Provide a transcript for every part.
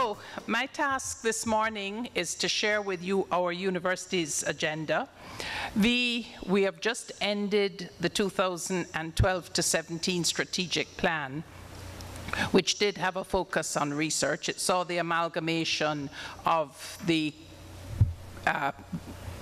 So, my task this morning is to share with you our university's agenda. We have just ended the 2012 to 17 strategic plan, which did have a focus on research. It saw the amalgamation of the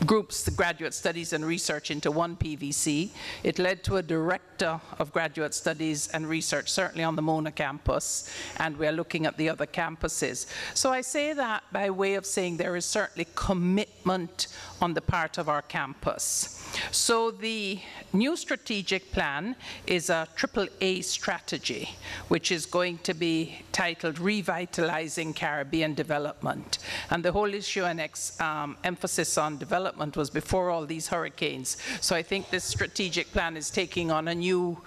groups, the graduate studies and research, into one PVC. It led to a director of graduate studies and research, certainly on the Mona campus, and we're looking at the other campuses. So I say that by way of saying there is certainly commitment on the part of our campus. So the new strategic plan is a AAA strategy, which is going to be titled Revitalizing Caribbean Development. And the whole issue and emphasis on development was before all these hurricanes. So I think this strategic plan is taking on a new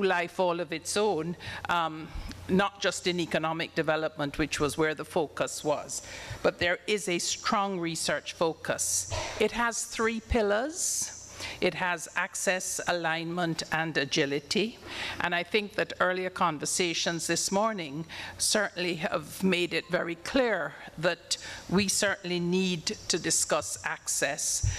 life all of its own, not just in economic development, which was where the focus was, but there is a strong research focus. It has 3 pillars. It has access, alignment, and agility. And I think that earlier conversations this morning certainly have made it very clear that we certainly need to discuss access.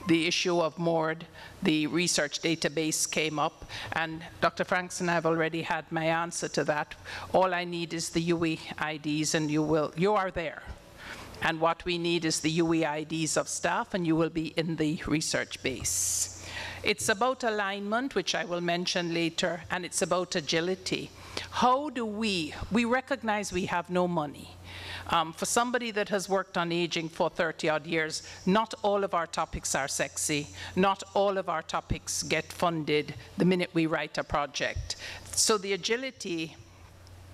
The issue of MORD, the research database came up, and Dr. Frankson, I've already had my answer to that. All I need is the UE IDs, and you are there. And what we need is the UE IDs of staff, and you will be in the research base. It's about alignment, which I will mention later, and it's about agility. How do we recognize we have no money. For somebody that has worked on aging for 30-odd years, not all of our topics are sexy. Not all of our topics get funded the minute we write a project. So the agility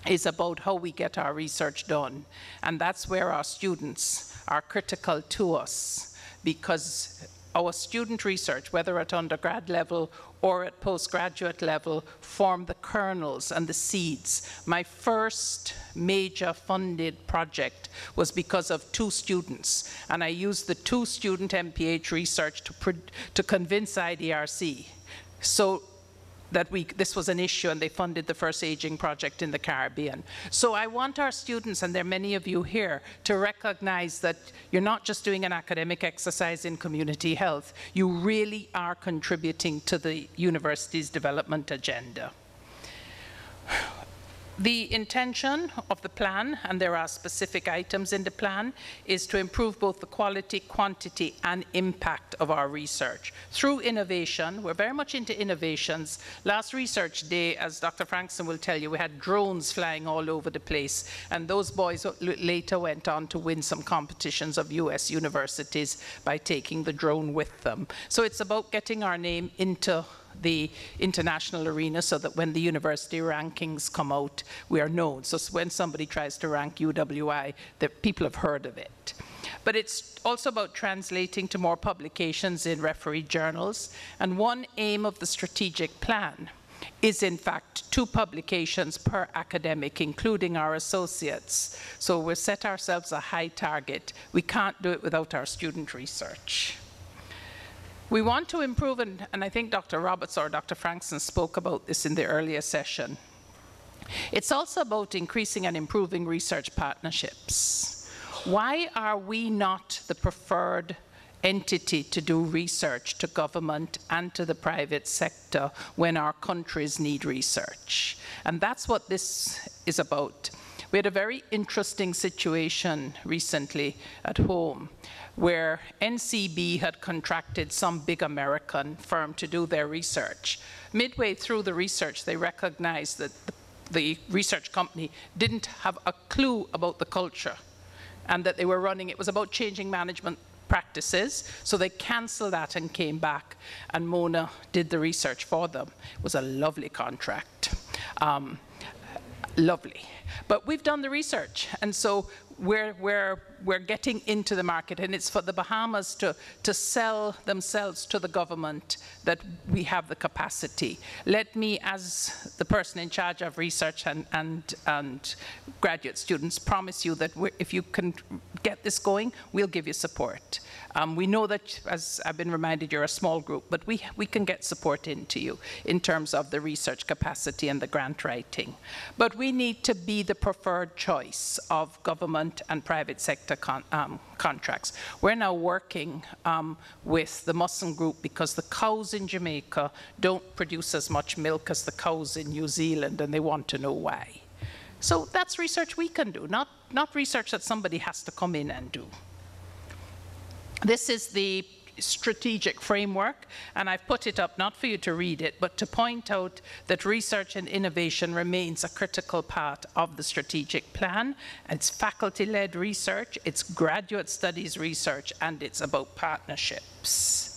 is about how we get our research done. And that's where our students are critical to us, because our student research, whether at undergrad level or at postgraduate level, form the kernels and the seeds. My first major funded project was because of 2 students, and I used the 2 student MPH research to convince IDRC. So that this was an issue, and they funded the first aging project in the Caribbean. So I want our students, and there are many of you here, to recognize that you're not just doing an academic exercise in community health. You really are contributing to the university's development agenda. The intention of the plan, and there are specific items in the plan, is to improve both the quality, quantity, and impact of our research. Through innovation, we're very much into innovations. Last research day, as Dr. Frankson will tell you, we had drones flying all over the place, and those boys later went on to win some competitions of US universities by taking the drone with them. So it's about getting our name into the international arena, so that when the university rankings come out, we are known. So when somebody tries to rank UWI, that people have heard of it. But it's also about translating to more publications in refereed journals. And one aim of the strategic plan is, in fact, 2 publications per academic, including our associates. So we've set ourselves a high target. We can't do it without our student research. We want to improve, and I think Dr. Roberts or Dr. Frankson spoke about this in the earlier session. It's also about increasing and improving research partnerships. Why are we not the preferred entity to do research to government and to the private sector when our countries need research? And that's what this is about. We had a very interesting situation recently at home, where NCB had contracted some big American firm to do their research. Midway through the research, they recognized that the research company didn't have a clue about the culture, and that they were running, it was about changing management practices, so they canceled that and came back, and Mona did the research for them. It was a lovely contract. Lovely. But we've done the research, and so we're getting into the market, and it's for the Bahamas to sell themselves to the government that we have the capacity. Let me, as the person in charge of research and graduate students, promise you that if you can get this going, we'll give you support. We know that, as I've been reminded, you're a small group, but we can get support into you in terms of the research capacity and the grant writing. But we need to be the preferred choice of government and private sector contracts. We're now working with the Musson Group because the cows in Jamaica don't produce as much milk as the cows in New Zealand, and they want to know why. So that's research we can do, not research that somebody has to come in and do. This is the strategic framework, and I've put it up not for you to read it, but to point out that research and innovation remains a critical part of the strategic plan. It's faculty-led research, it's graduate studies research, and it's about partnerships.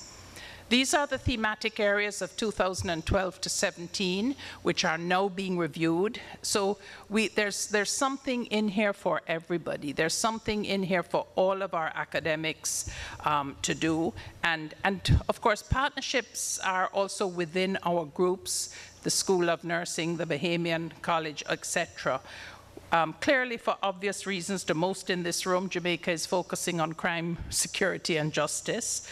These are the thematic areas of 2012 to 17, which are now being reviewed. So there's something in here for everybody. There's something in here for all of our academics to do. And of course, partnerships are also within our groups, the School of Nursing, the Bahamian College, etc. Clearly, for obvious reasons, to most in this room, Jamaica is focusing on crime, security, and justice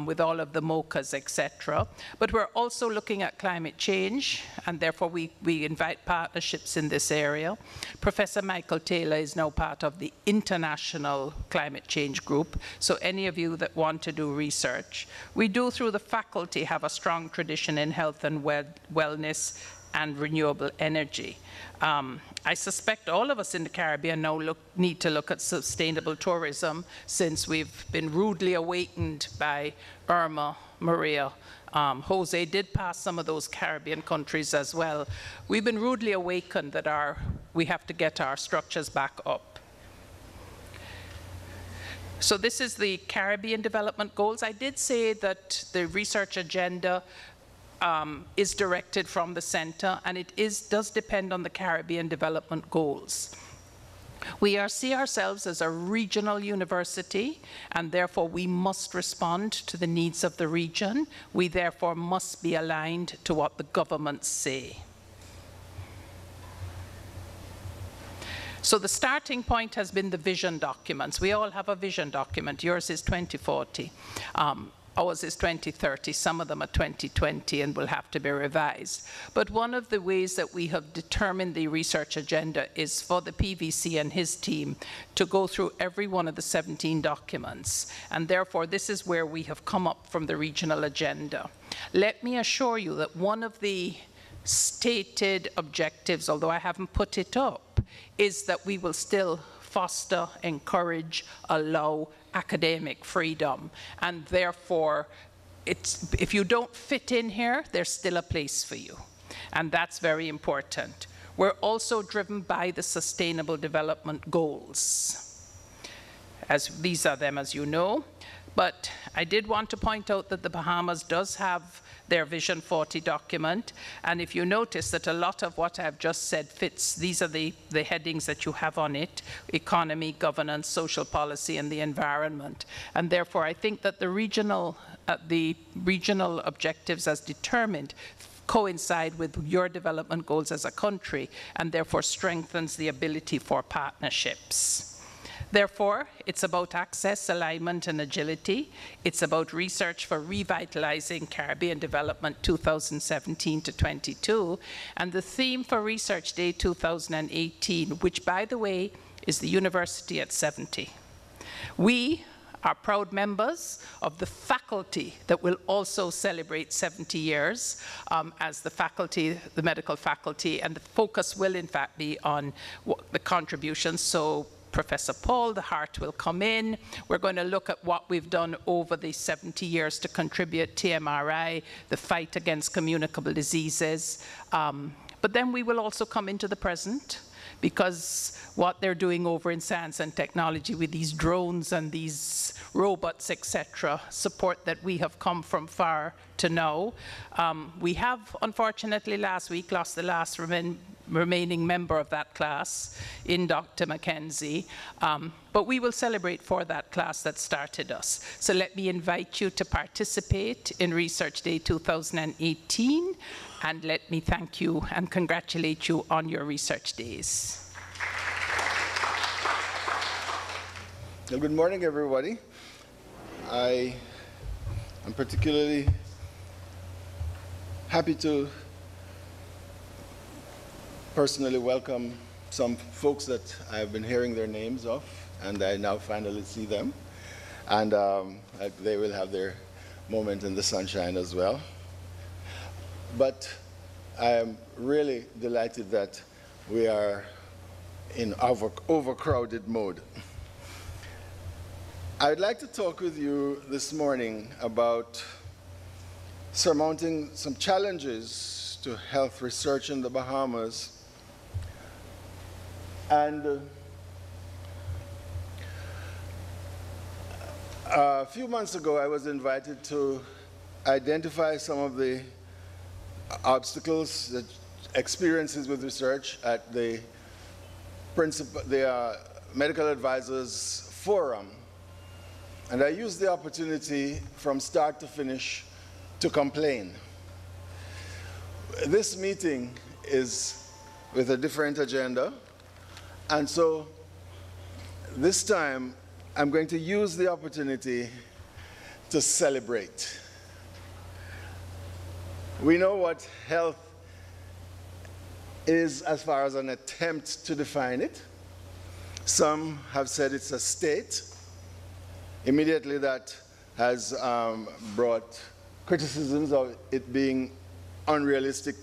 with all of the MOCAs, etc. But we're also looking at climate change, and therefore we invite partnerships in this area. Professor Michael Taylor is now part of the International Climate Change Group, so any of you that want to do research. We do, through the faculty, have a strong tradition in health and wellness and renewable energy. I suspect all of us in the Caribbean now need to look at sustainable tourism, since we've been rudely awakened by Irma, Maria. Jose did pass some of those Caribbean countries as well. We've been rudely awakened that we have to get our structures back up. So this is the Caribbean Development Goals. I did say that the research agenda is directed from the center, and it does depend on the Caribbean Development Goals. We see ourselves as a regional university, and therefore we must respond to the needs of the region. We therefore must be aligned to what the governments say. So the starting point has been the vision documents. We all have a vision document. Yours is 2040. Ours is 2030, some of them are 2020 and will have to be revised. But one of the ways that we have determined the research agenda is for the PVC and his team to go through every one of the 17 documents. And therefore, this is where we have come up from the regional agenda. Let me assure you that one of the stated objectives, although I haven't put it up, is that we will still foster, encourage, allow academic freedom. And therefore, if you don't fit in here, there's still a place for you. And that's very important. We're also driven by the Sustainable Development Goals. These are them, as you know. But I did want to point out that the Bahamas does have their Vision 40 document. And if you notice that a lot of what I've just said fits, these are the headings that you have on it: economy, governance, social policy, and the environment. And therefore, I think that the regional objectives as determined coincide with your development goals as a country, and therefore strengthens the ability for partnerships. Therefore, it's about access, alignment, and agility. It's about research for revitalizing Caribbean development 2017 to 22. And the theme for Research Day 2018, which, by the way, is the University at 70. We are proud members of the faculty that will also celebrate 70 years as the faculty, the medical faculty, and the focus will in fact be on the contributions. So Professor Paul, the heart will come in. We're going to look at what we've done over the 70 years to contribute TMRI, the fight against communicable diseases. But then we will also come into the present, because what they're doing over in science and technology with these drones and these robots, etc., support that we have come from far to know. We have, unfortunately, last week lost the last remaining member of that class in Dr. Mackenzie, but we will celebrate for that class that started us. So let me invite you to participate in Research Day 2018, and let me thank you and congratulate you on your research days. Well, good morning, everybody. I am particularly happy to personally welcome some folks that I've been hearing their names of, and I now finally see them. And they will have their moment in the sunshine as well. But I am really delighted that we are in overcrowded mode. I'd like to talk with you this morning about surmounting some challenges to health research in the Bahamas. And a few months ago, I was invited to identify some of the obstacles, the experiences with research at the Medical Advisors Forum. And I used the opportunity from start to finish to complain. This meeting is with a different agenda, and so this time I'm going to use the opportunity to celebrate. We know what health is as far as an attempt to define it. Some have said it's a state. Immediately that has brought criticisms of it being unrealistic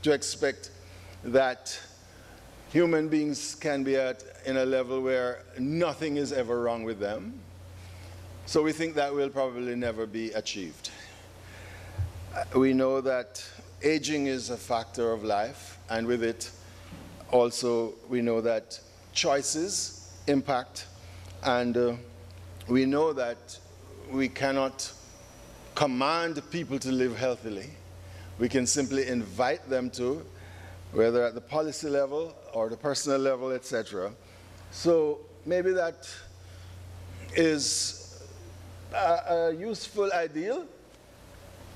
to expect that human beings can be in a level where nothing is ever wrong with them. So we think that will probably never be achieved. We know that aging is a factor of life, and with it also we know that choices impact, and we know that we cannot command people to live healthily. We can simply invite them to, whether at the policy level or the personal level, etc. So maybe that is a useful ideal.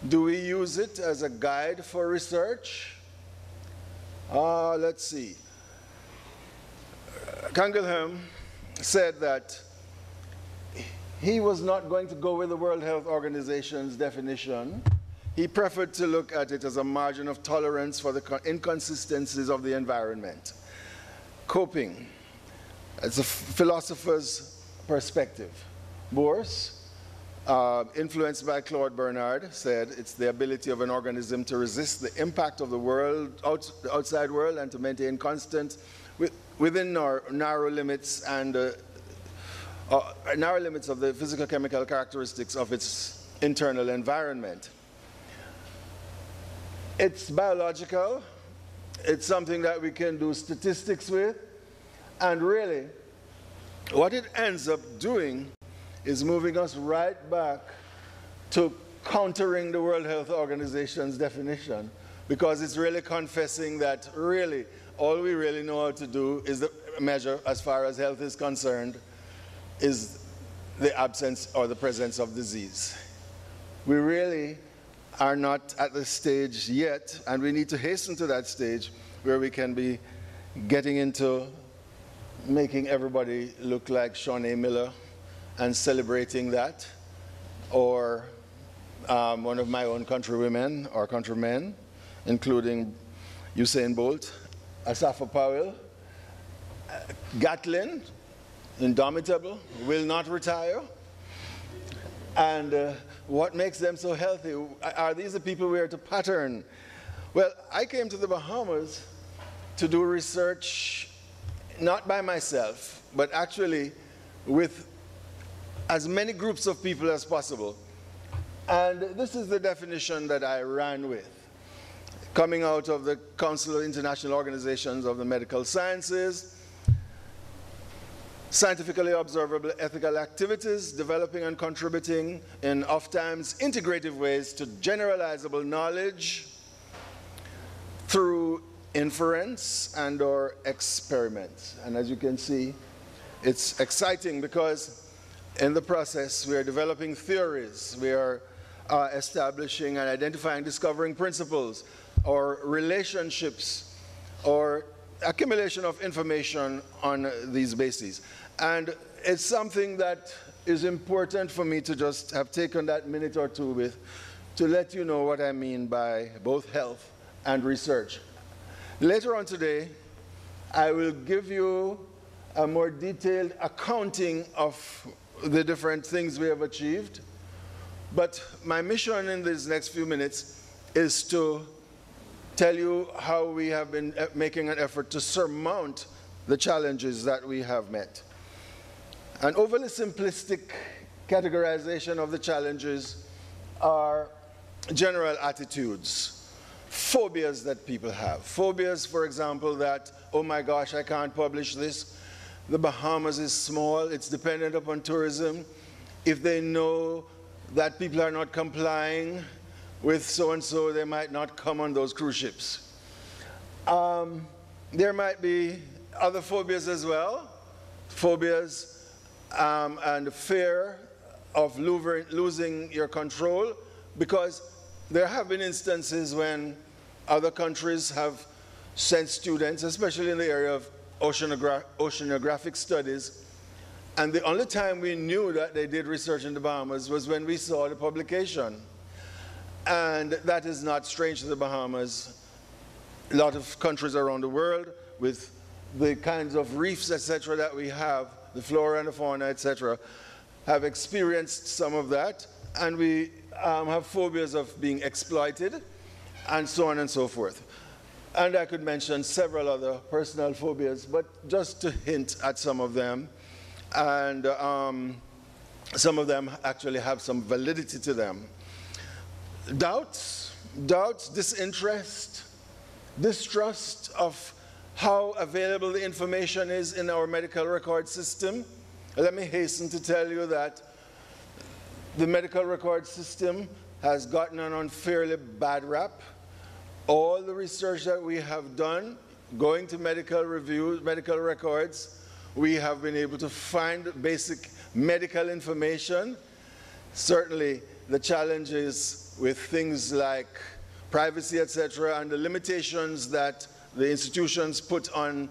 Do we use it as a guide for research? Let's see. Kangelham said that he was not going to go with the World Health Organization's definition. He preferred to look at it as a margin of tolerance for the inconsistencies of the environment. Coping, as a philosopher's perspective. Boers, influenced by Claude Bernard, said it's the ability of an organism to resist the impact of the outside world and to maintain constant within narrow limits and narrow limits of the physical chemical characteristics of its internal environment. It's biological. It's something that we can do statistics with. And really, what it ends up doing is moving us right back to countering the World Health Organization's definition, because it's really confessing that really all we really know how to do is the measure, as far as health is concerned, is the absence or the presence of disease. We really are not at the stage yet, and we need to hasten to that stage where we can be getting into making everybody look like Shawnee Miller and celebrating that, or one of my own countrywomen or countrymen, including Usain Bolt, Asafa Powell, Gatlin, indomitable, will not retire. And what makes them so healthy? Are these the people we are to pattern? Well, I came to the Bahamas to do research, not by myself, but actually with as many groups of people as possible. And this is the definition that I ran with. coming out of the Council of International Organizations of the Medical Sciences, scientifically observable ethical activities, developing and contributing in oftentimes integrative ways to generalizable knowledge through inference and or experiment. And as you can see, it's exciting because in the process we are developing theories, we are establishing and identifying, discovering principles or relationships or accumulation of information on these bases. And it's something that is important for me to just have taken that minute or two with to let you know what I mean by both health and research. Later on today, I will give you a more detailed accounting of the different things we have achieved. But my mission in these next few minutes is to tell you how we have been making an effort to surmount the challenges that we have met. An overly simplistic categorization of the challenges are general attitudes, phobias that people have. Phobias, for example, that, oh my gosh, I can't publish this. The Bahamas is small, it's dependent upon tourism. If they know that people are not complying with so-and-so, they might not come on those cruise ships. There might be other phobias as well. Phobias and fear of losing your control, because there have been instances when other countries have sent students, especially in the area of oceanographic studies, and the only time we knew that they did research in the Bahamas was when we saw the publication. And that is not strange to the Bahamas. A lot of countries around the world with the kinds of reefs, etc., that we have, the flora and the fauna, etc., have experienced some of that, and we have phobias of being exploited, and so on and so forth. And I could mention several other personal phobias, but just to hint at some of them, and some of them actually have some validity to them. Doubts, disinterest, distrust of how available the information is in our medical record system. Let me hasten to tell you that the medical record system has gotten an unfairly bad rap. All the research that we have done, going to medical reviews, medical records, we have been able to find basic medical information. Certainly the challenges with things like privacy, etc., and the limitations that the institutions put on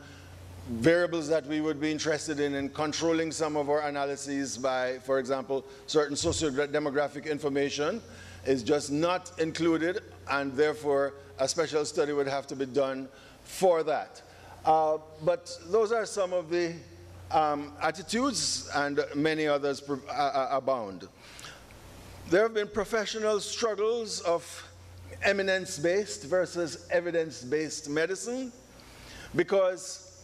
variables that we would be interested in controlling some of our analyses by, for example, certain socio-demographic information is just not included, and therefore a special study would have to be done for that. But those are some of the attitudes, and many others abound. There have been professional struggles of eminence-based versus evidence-based medicine, because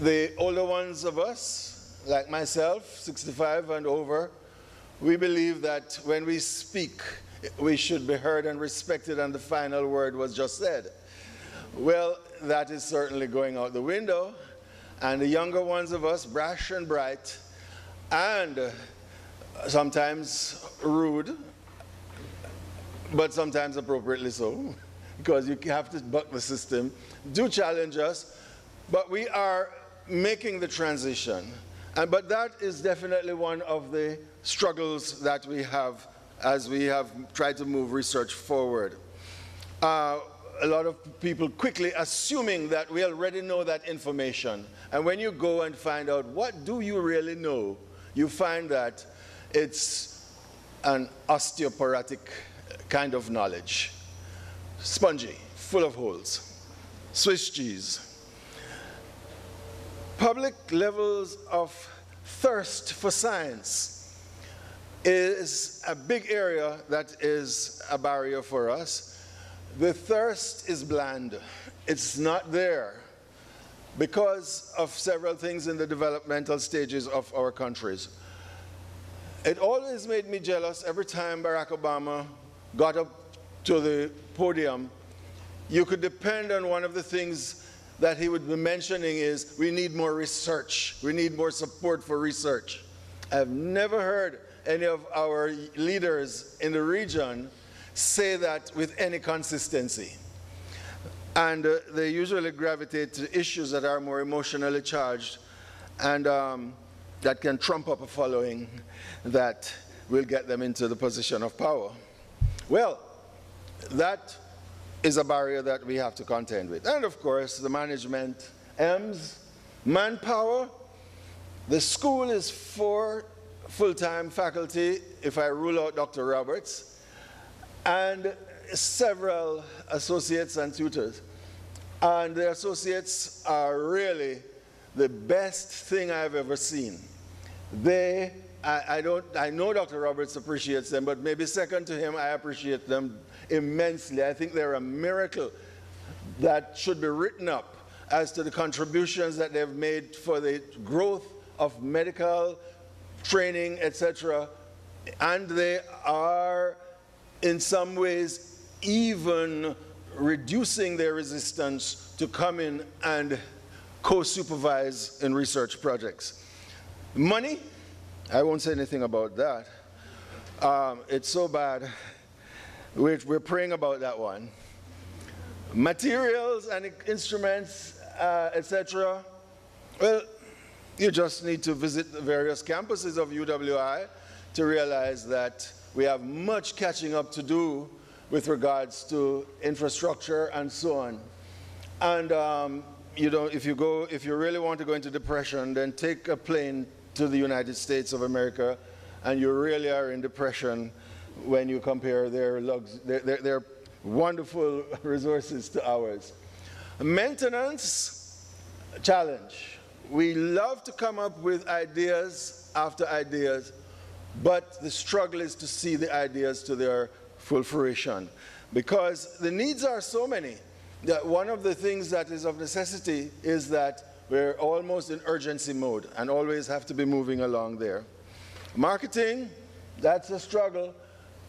the older ones of us, like myself, 65 and over, we believe that when we speak, we should be heard and respected, and the final word was just said. Well, that is certainly going out the window, and the younger ones of us, brash and bright, and sometimes rude, but sometimes appropriately so, because you have to buck the system, do challenge us, but we are making the transition. But that is definitely one of the struggles that we have as we have tried to move research forward. A lot of people quickly assuming that we already know that information. And when you go and find out what do you really know, you find that it's an osteoporotic kind of knowledge. Spongy, full of holes. Swiss cheese. Public levels of thirst for science is a big area that is a barrier for us. The thirst is bland. It's not there because of several things in the developmental stages of our countries. It always made me jealous every time Barack Obama got up to the podium you could depend on one of the things that he would be mentioning is we need more research. We need more support for research. I've never heard any of our leaders in the region say that with any consistency. And they usually gravitate to issues that are more emotionally charged and that can trump up a following that will get them into the position of power. Well, that is a barrier that we have to contend with. And of course, the management, EMS, manpower. The school is 4 full-time faculty, if I rule out Dr. Roberts, and several associates and tutors. And the associates are really the best thing I've ever seen. I know Dr. Roberts appreciates them, but maybe second to him, I appreciate them immensely. I think they're a miracle that should be written up as to the contributions that they've made for the growth of medical training, etc. And they are, in some ways, even reducing their resistance to come in and co-supervise in research projects. Money, I won't say anything about that. It's so bad. We're praying about that one. Materials and instruments, etc. Well, you just need to visit the various campuses of UWI to realize that we have much catching up to do with regards to infrastructure and so on. And if you really want to go into depression, then take a plane to the United States of America, and you really are in depression when you compare their wonderful resources to ours. Maintenance challenge. We love to come up with ideas after ideas, but the struggle is to see the ideas to their full fruition, because the needs are so many that one of the things that is of necessity is that we're almost in urgency mode and always have to be moving along there. Marketing, that's a struggle.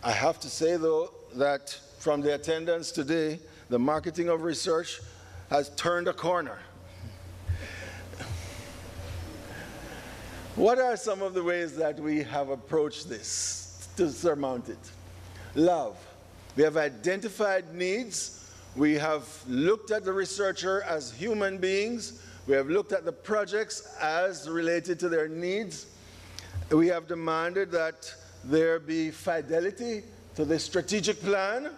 I have to say, though, that from the attendance today, the marketing of research has turned a corner. What are some of the ways that we have approached this to surmount it? Love. We have identified needs. We have looked at the researcher as human beings. We have looked at the projects as related to their needs. We have demanded that there be fidelity to the strategic plan.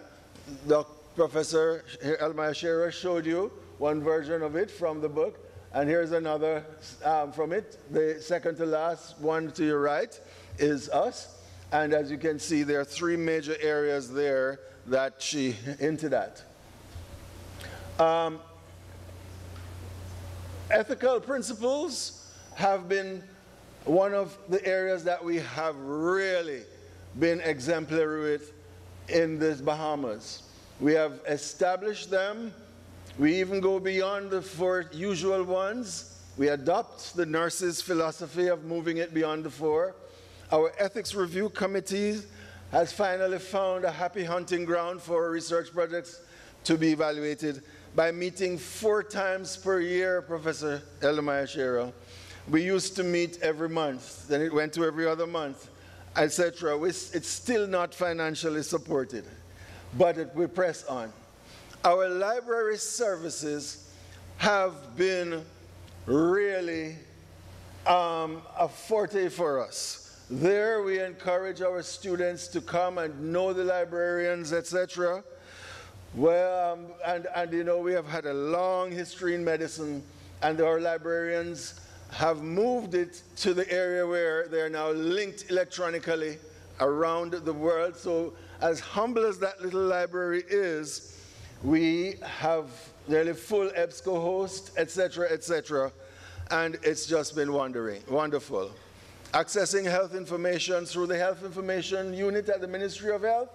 Professor Elmaya Shearer showed you one version of it from the book, and here's another from it. The second to last one to your right is us. And as you can see, there are 3 major areas there that she hinted at. Ethical principles have been one of the areas that we have really been exemplary with in the Bahamas. We have established them. We even go beyond the 4 usual ones. We adopt the nurses' philosophy of moving it beyond the 4. Our ethics review committee has finally found a happy hunting ground for research projects to be evaluated by meeting 4 times per year, Professor Elmaya Shearer. We used to meet every month, then it went to every other month, etc. It's still not financially supported, but we press on. Our library services have been really a forte for us. There we encourage our students to come and know the librarians, etc. Well, and you know, we have had a long history in medicine, and our librarians have moved it to the area where they're now linked electronically around the world. So as humble as that little library is, we have nearly full EBSCO host, etc., etc., and it's just been wonderful. Accessing health information through the Health Information Unit at the Ministry of Health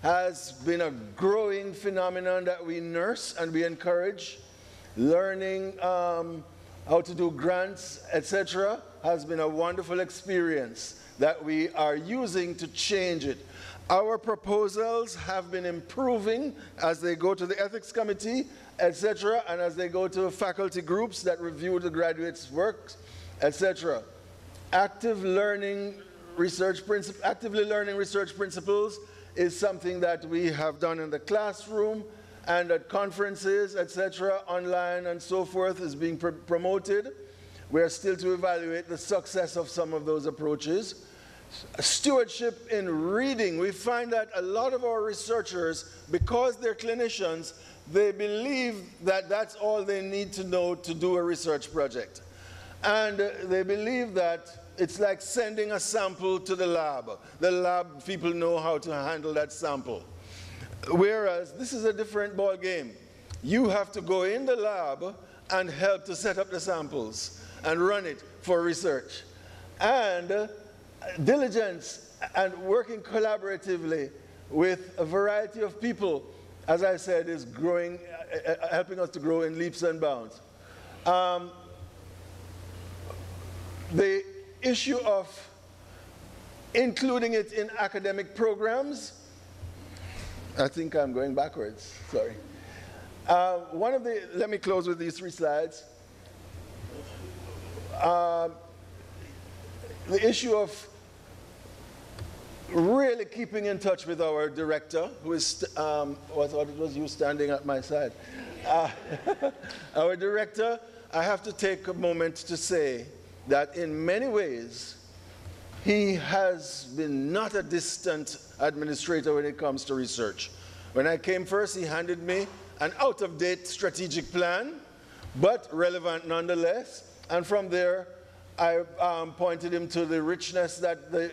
has been a growing phenomenon that we nurse and we encourage. Learning how to do grants, etc., has been a wonderful experience that we are using to change it. Our proposals have been improving as they go to the ethics committee, etc., and as they go to faculty groups that review the graduates' works, etc. Actively learning research principles is something that we have done in the classroom and at conferences, etc., online and so forth, is being promoted. We are still to evaluate the success of some of those approaches. Stewardship in reading. We find that a lot of our researchers, because they're clinicians, they believe that that's all they need to know to do a research project. And they believe that it's like sending a sample to the lab. The lab people know how to handle that sample. Whereas this is a different ball game. You have to go in the lab and help to set up the samples and run it for research. And diligence and working collaboratively with a variety of people, as I said, is growing, helping us to grow in leaps and bounds. The issue of including it in academic programs, I think I'm going backwards, sorry. Let me close with these 3 slides. The issue of really keeping in touch with our director, who is, what was you standing at my side? Our director, I have to take a moment to say that in many ways, he has been not a distant administrator when it comes to research. When I came first, he handed me an out-of-date strategic plan, but relevant nonetheless. And from there, I pointed him to the richness that the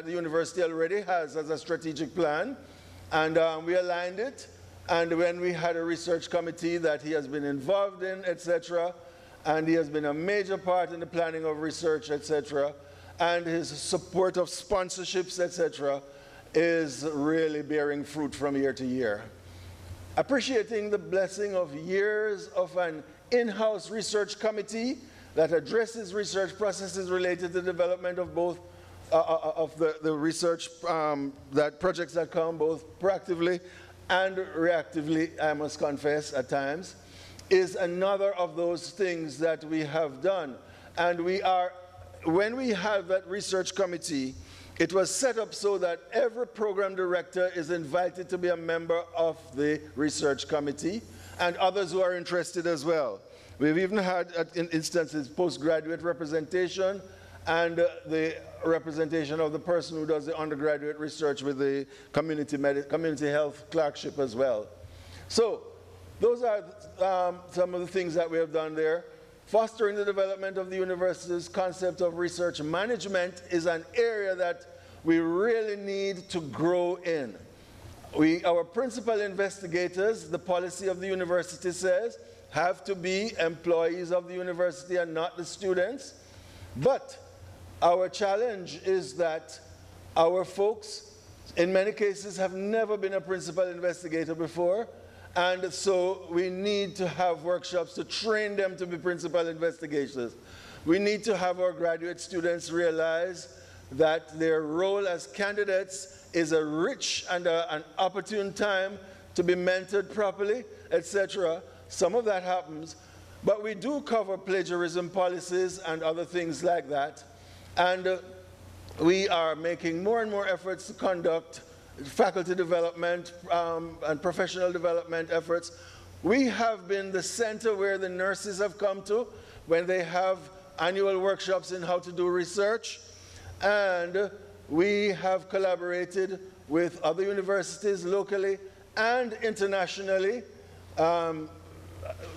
university already has as a strategic plan. And we aligned it. And when we had a research committee that he has been involved in, etc., and he has been a major part in the planning of research, etc., and his support of sponsorships, etc., is really bearing fruit from year to year. Appreciating the blessing of years of an in-house research committee that addresses research processes related to the development of both of the research that projects that come both proactively and reactively, I must confess, at times, is another of those things that we have done. And we are, when we have that research committee, it was set up so that every program director is invited to be a member of the research committee, and others who are interested as well. We've even had, in instances, postgraduate representation and the representation of the person who does the undergraduate research with the community health clerkship as well. So those are some of the things that we have done there. Fostering the development of the university's concept of research management is an area that we really need to grow in. Our principal investigators, the policy of the university says, have to be employees of the university and not the students. But our challenge is that our folks, in many cases, have never been a principal investigator before. And so we need to have workshops to train them to be principal investigators. We need to have our graduate students realize that their role as candidates is a rich and an opportune time to be mentored properly, etc. Some of that happens, but we do cover plagiarism policies and other things like that. And we are making more and more efforts to conduct faculty development and professional development efforts. We have been the center where the nurses have come to when they have annual workshops in how to do research. And we have collaborated with other universities locally and internationally.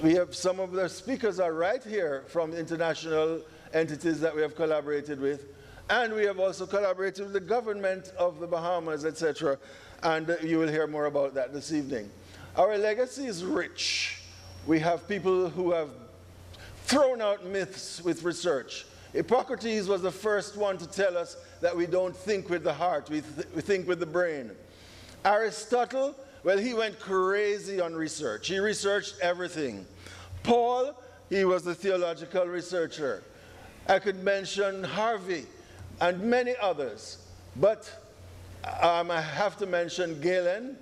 We have some of the speakers are right here from international entities that we have collaborated with. And we have also collaborated with the government of the Bahamas, etc. And you will hear more about that this evening. Our legacy is rich. We have people who have thrown out myths with research. Hippocrates was the first one to tell us that we don't think with the heart, we think with the brain. Aristotle, well, he went crazy on research. He researched everything. Paul, he was a theological researcher. I could mention Harvey and many others. But I have to mention Galen,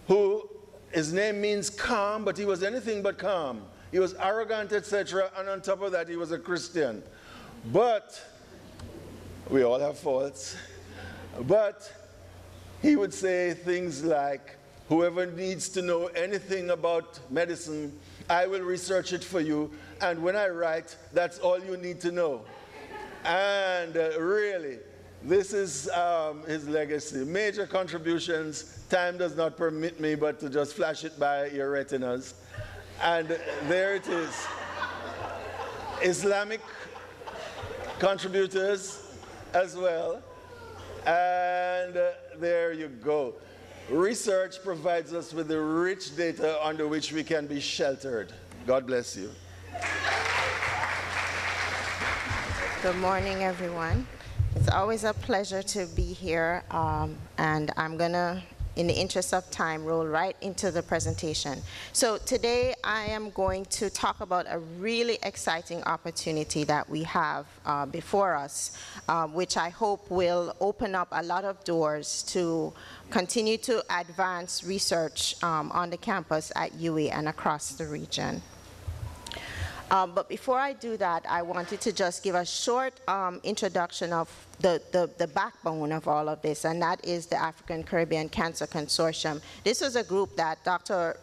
who his name means calm, but he was anything but calm. He was arrogant, etc., and on top of that, he was a Christian. But we all have faults. But he would say things like, whoever needs to know anything about medicine, I will research it for you, and when I write, that's all you need to know. And really, this is his legacy. Major contributions. Time does not permit me but to just flash it by your retinas. And there it is. Islamic contributors as well. And there you go. Research provides us with the rich data under which we can be sheltered. God bless you. Good morning, everyone. It's always a pleasure to be here, and I'm going to, in the interest of time, roll right into the presentation. So today I am going to talk about a really exciting opportunity that we have before us, which I hope will open up a lot of doors to continue to advance research on the campus at UWI and across the region. But before I do that, I wanted to just give a short introduction of the backbone of all of this, and that is the African Caribbean Cancer Consortium. This was a group that Dr.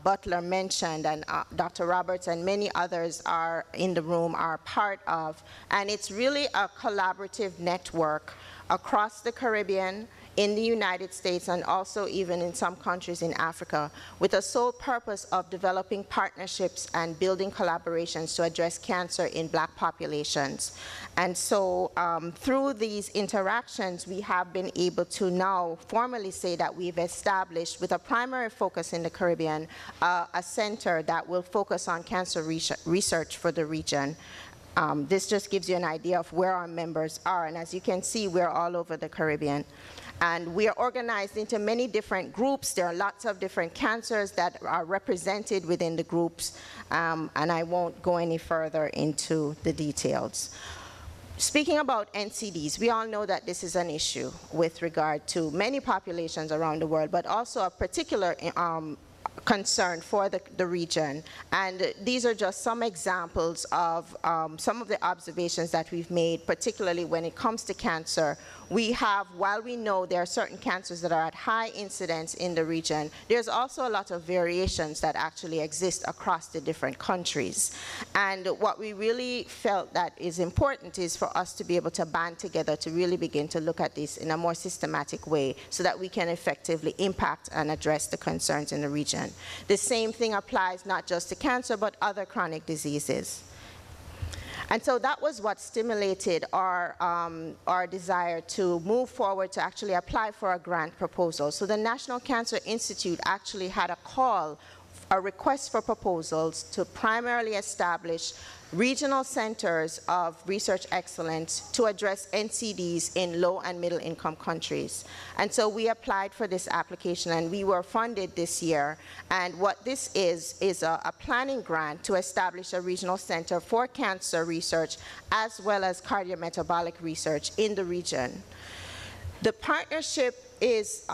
Butler mentioned, and Dr. Roberts and many others are in the room are part of, and it's really a collaborative network across the Caribbean, in the United States, and also even in some countries in Africa, with the sole purpose of developing partnerships and building collaborations to address cancer in Black populations. And so through these interactions, we have been able to now formally say that we've established, with a primary focus in the Caribbean, a center that will focus on cancer research for the region. This just gives you an idea of where our members are, and as you can see, we're all over the Caribbean. And we are organized into many different groups. There are lots of different cancers that are represented within the groups, and I won't go any further into the details. Speaking about NCDs, we all know that this is an issue with regard to many populations around the world, but also a particular concern for the region. And these are just some examples of some of the observations that we've made, particularly when it comes to cancer. We have, while we know there are certain cancers that are at high incidence in the region, there's also a lot of variations that actually exist across the different countries. And what we really felt that is important is for us to be able to band together to really begin to look at this in a more systematic way so that we can effectively impact and address the concerns in the region. The same thing applies not just to cancer, but other chronic diseases. And so that was what stimulated our desire to move forward to actually apply for a grant proposal. So the National Cancer Institute actually had a request for proposals to primarily establish regional centers of research excellence to address NCDs in low and middle income countries. And so we applied for this application, and we were funded this year. And what this is a planning grant to establish a regional center for cancer research as well as cardiometabolic research in the region. The partnership is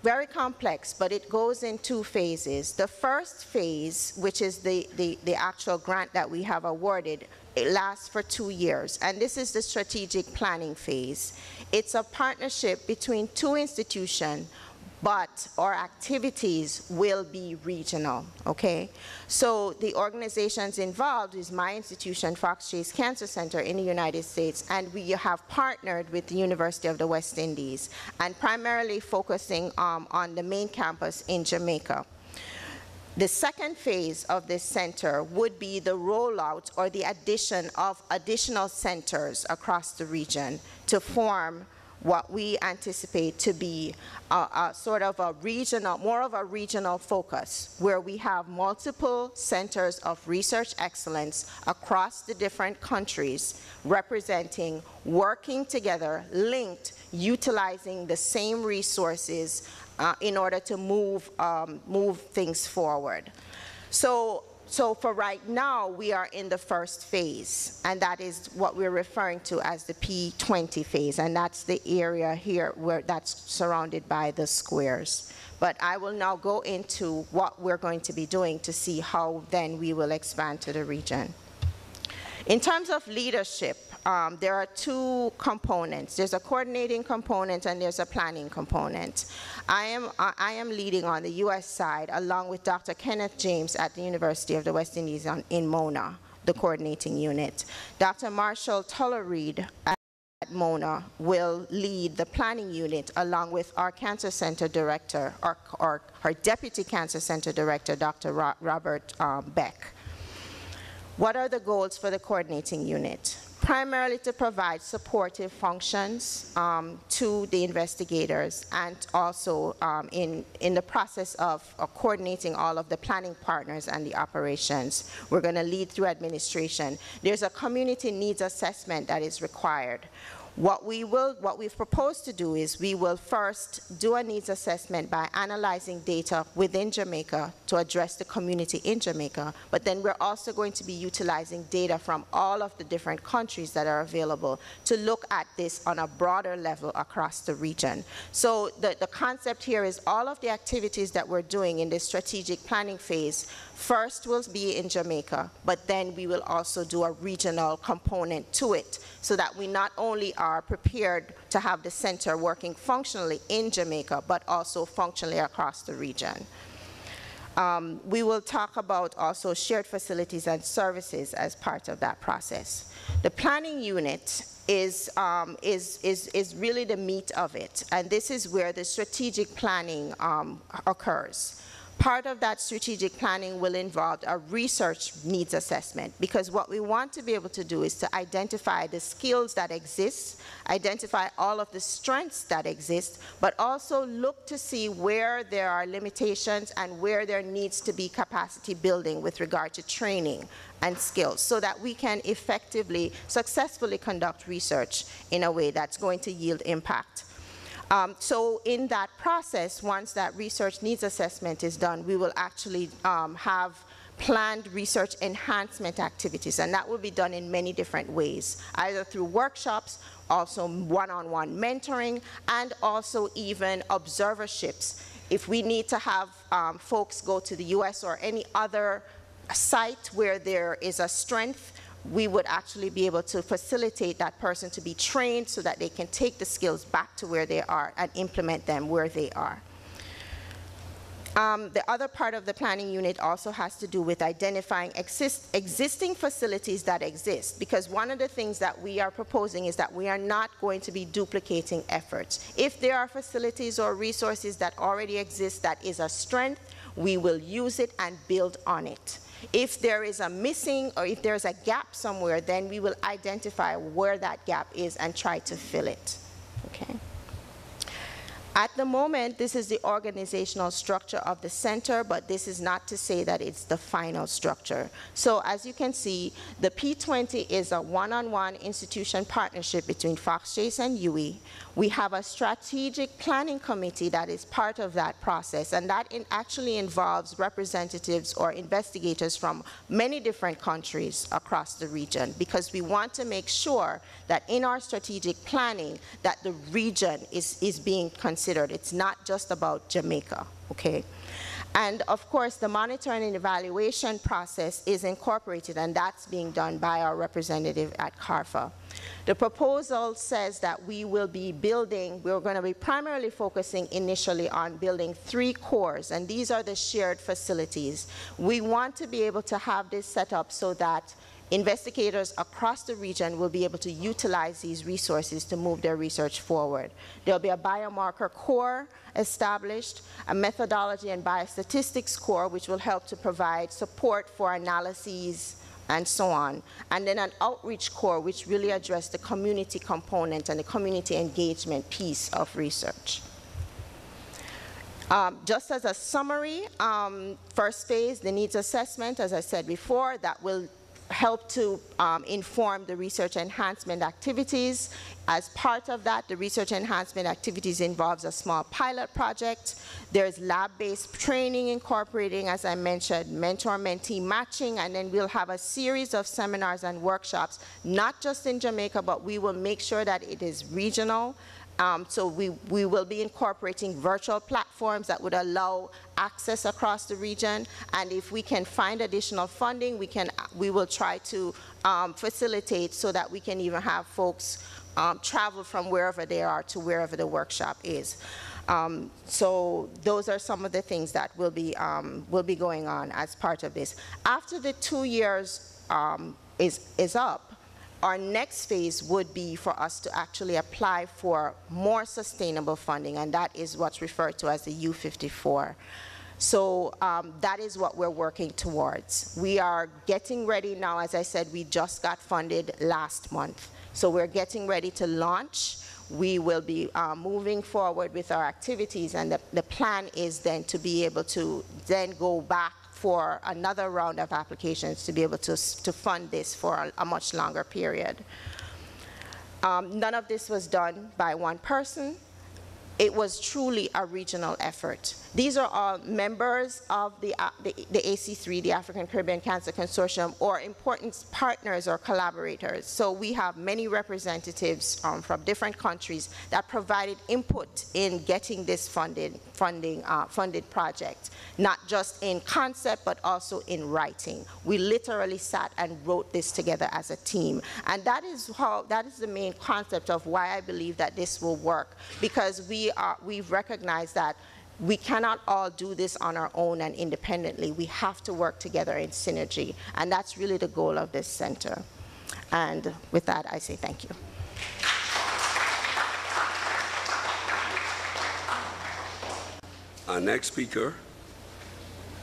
very complex, but it goes in two phases. The first phase, which is the actual grant that we have awarded, it lasts for 2 years, and this is the strategic planning phase. It's a partnership between two institutions, but our activities will be regional, okay? So the organizations involved is my institution, Fox Chase Cancer Center in the United States, and we have partnered with the University of the West Indies, and primarily focusing on the main campus in Jamaica. The second phase of this center would be the rollout or the addition of additional centers across the region to form what we anticipate to be a sort of a regional, more of a regional focus, where we have multiple centers of research excellence across the different countries, representing, working together, linked, utilizing the same resources in order to move things forward. So so for right now, we are in the first phase, and that is what we're referring to as the P20 phase, and that's the area here where that's surrounded by the squares. But I will now go into what we're going to be doing to see how then we will expand to the region. In terms of leadership, there are two components. There's a coordinating component and there's a planning component. I am leading on the US side along with Dr. Kenneth James at the University of the West Indies in Mona, the coordinating unit. Dr. Marshall Tullereed at Mona will lead the planning unit along with our cancer center director, our deputy cancer center director, Dr. Robert Beck. What are the goals for the coordinating unit? Primarily to provide supportive functions to the investigators, and also in the process of coordinating all of the planning partners and the operations. We're going to lead through administration. There's a community needs assessment that is required. What we've proposed to do is we will first do a needs assessment by analyzing data within Jamaica to address the community in Jamaica, but then we're also going to be utilizing data from all of the different countries that are available to look at this on a broader level across the region. So the concept here is all of the activities that we're doing in this strategic planning phase first will be in Jamaica, but then we will also do a regional component to it so that we not only are prepared to have the center working functionally in Jamaica, but also functionally across the region. We will talk about also shared facilities and services as part of that process. The planning unit is really the meat of it, and this is where the strategic planning occurs. Part of that strategic planning will involve a research needs assessment, because what we want to be able to do is to identify the skills that exist, identify all of the strengths that exist, but also look to see where there are limitations and where there needs to be capacity building with regard to training and skills, so that we can effectively, successfully conduct research in a way that's going to yield impact. So in that process, once that research needs assessment is done, we will actually have planned research enhancement activities, and that will be done in many different ways, either through workshops, also one-on-one mentoring, and also even observerships. If we need to have folks go to the US or any other site where there is a strength, we would actually be able to facilitate that person to be trained so that they can take the skills back to where they are and implement them where they are. The other part of the planning unit also has to do with identifying existing facilities that exist, because one of the things that we are proposing is that we are not going to be duplicating efforts. If there are facilities or resources that already exist that is a strength, we will use it and build on it. If there is a missing or if there's a gap somewhere, then we will identify where that gap is and try to fill it. Okay. At the moment, this is the organizational structure of the center, but this is not to say that it's the final structure. So as you can see, the P20 is a one-on-one institution partnership between Fox Chase and UWI. We have a strategic planning committee that is part of that process, and that actually involves representatives or investigators from many different countries across the region, because we want to make sure that in our strategic planning that the region is being considered. It's not just about Jamaica, okay? And of course, the monitoring and evaluation process is incorporated, and that's being done by our representative at CARFA. The proposal says that we will be building, we're going to be primarily focusing initially on building 3 cores, and these are the shared facilities. We want to be able to have this set up so that investigators across the region will be able to utilize these resources to move their research forward. There'll be a biomarker core established, a methodology and biostatistics core, which will help to provide support for analyses and so on, and then an outreach core, which really address the community component and the community engagement piece of research. Just as a summary, first phase, the needs assessment, as I said before, that will help to inform the research enhancement activities. As part of that, the research enhancement activities involves a small pilot project. There's lab-based training incorporating, as I mentioned, mentor-mentee matching, and then we'll have a series of seminars and workshops, not just in Jamaica, but we will make sure that it is regional. So we will be incorporating virtual platforms that would allow access across the region, and if we can find additional funding, we will try to facilitate so that we can even have folks travel from wherever they are to wherever the workshop is. So those are some of the things that will be going on as part of this. After the 2 years is up, our next phase would be for us to actually apply for more sustainable funding, and that is what's referred to as the U54. So that is what we're working towards. We are getting ready now. As I said, we just got funded last month. So we're getting ready to launch. We will be moving forward with our activities, and the plan is then to be able to then go back for another round of applications to be able to fund this for a much longer period. None of this was done by one person. It was truly a regional effort. These are all members of the AC3, the African Caribbean Cancer Consortium, or important partners or collaborators. So we have many representatives from different countries that provided input in getting this funded project, not just in concept, but also in writing. We literally sat and wrote this together as a team. And that is the main concept of why I believe that this will work, because we've recognized that we cannot all do this on our own and independently. We have to work together in synergy, and that's really the goal of this center. And with that, I say thank you. Our next speaker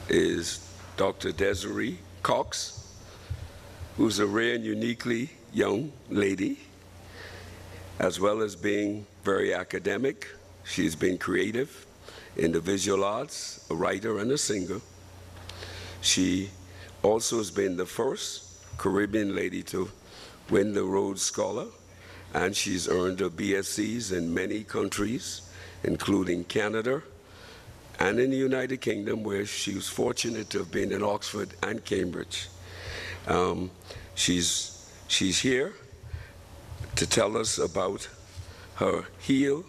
is Dr. Desiree Cox, who's a rare and uniquely young lady. As well as being very academic, she's been creative in the visual arts, a writer and a singer. She also has been the first Caribbean lady to win the Rhodes Scholar, and she's earned her BScs in many countries, including Canada and in the United Kingdom, where she was fortunate to have been in Oxford and Cambridge. She's here to tell us about her HEAL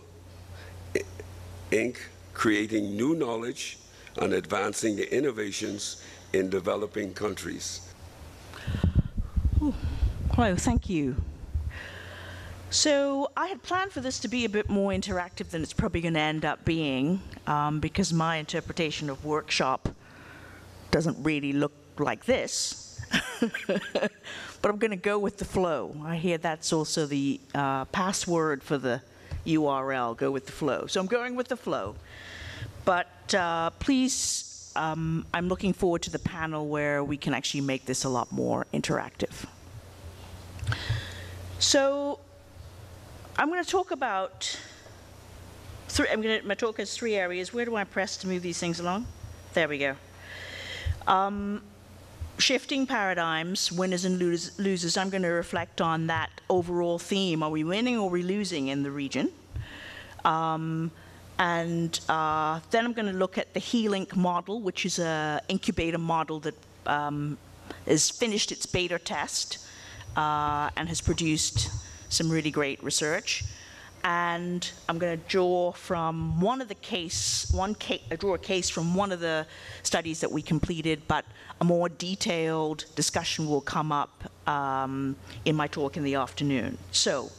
Inc., creating new knowledge and advancing the innovations in developing countries. Hello, thank you. So I had planned for this to be a bit more interactive than it's probably going to end up being, because my interpretation of workshop doesn't really look like this. But I'm going to go with the flow. I hear that's also the password for the URL, go with the flow. So I'm going with the flow. But please, I'm looking forward to the panel where we can actually make this a lot more interactive. So I'm going to talk about my talk has 3 areas. Where do I press to move these things along? There we go. Shifting paradigms, winners and losers. I'm going to reflect on that overall theme. Are we winning or are we losing in the region? And then I'm going to look at the HEAL Inc. model, which is an incubator model that has finished its beta test and has produced some really great research. And I'm going to draw from draw a case from one of the studies that we completed, but a more detailed discussion will come up in my talk in the afternoon. So,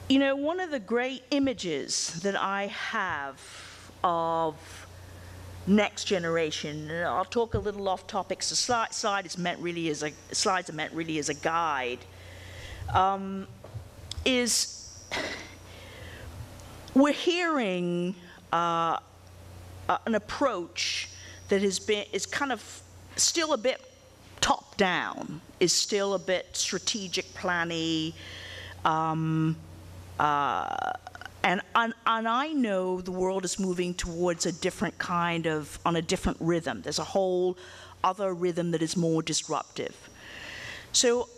you know, one of the great images that I have of next generation, and I'll talk a little off topic, so slides are meant really as a guide, is we're hearing an approach that is kind of still a bit top down, is still a bit strategic planning, and I know the world is moving towards a different kind of, on a different rhythm. There's a whole other rhythm that is more disruptive. So